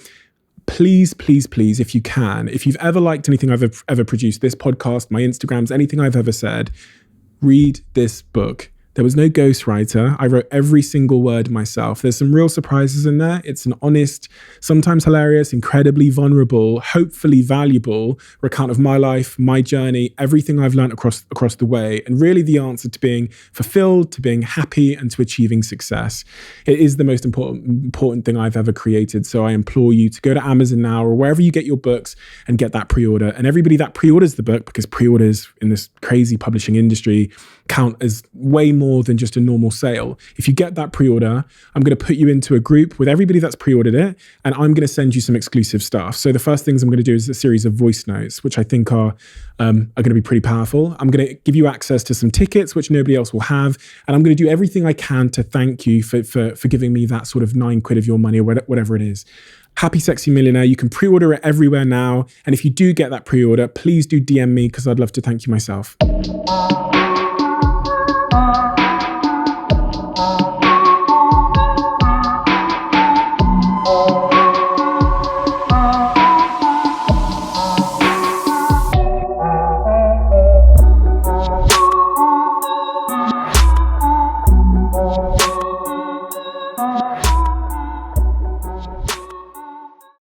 please, please, please, if you can, if you've ever liked anything I've ever produced, this podcast, my Instagrams, anything I've ever said, read this book. There was no ghostwriter. I wrote every single word myself. There's some real surprises in there. It's an honest, sometimes hilarious, incredibly vulnerable, hopefully valuable recount of my life, my journey, everything I've learned across the way, and really the answer to being fulfilled, to being happy, and to achieving success. It is the most important thing I've ever created. So I implore you to go to Amazon now or wherever you get your books and get that pre-order. And everybody that pre-orders the book, because pre-orders in this crazy publishing industry count as way more than just a normal sale. If you get that pre-order, I'm going to put you into a group with everybody that's pre-ordered it, and I'm going to send you some exclusive stuff. So the first things I'm going to do is a series of voice notes, which I think are going to be pretty powerful. I'm going to give you access to some tickets, which nobody else will have, and I'm going to do everything I can to thank you for giving me that sort of £9 of your money or whatever it is. Happy Sexy Millionaire. You can pre-order it everywhere now. And if you do get that pre-order, please do DM me because I'd love to thank you myself.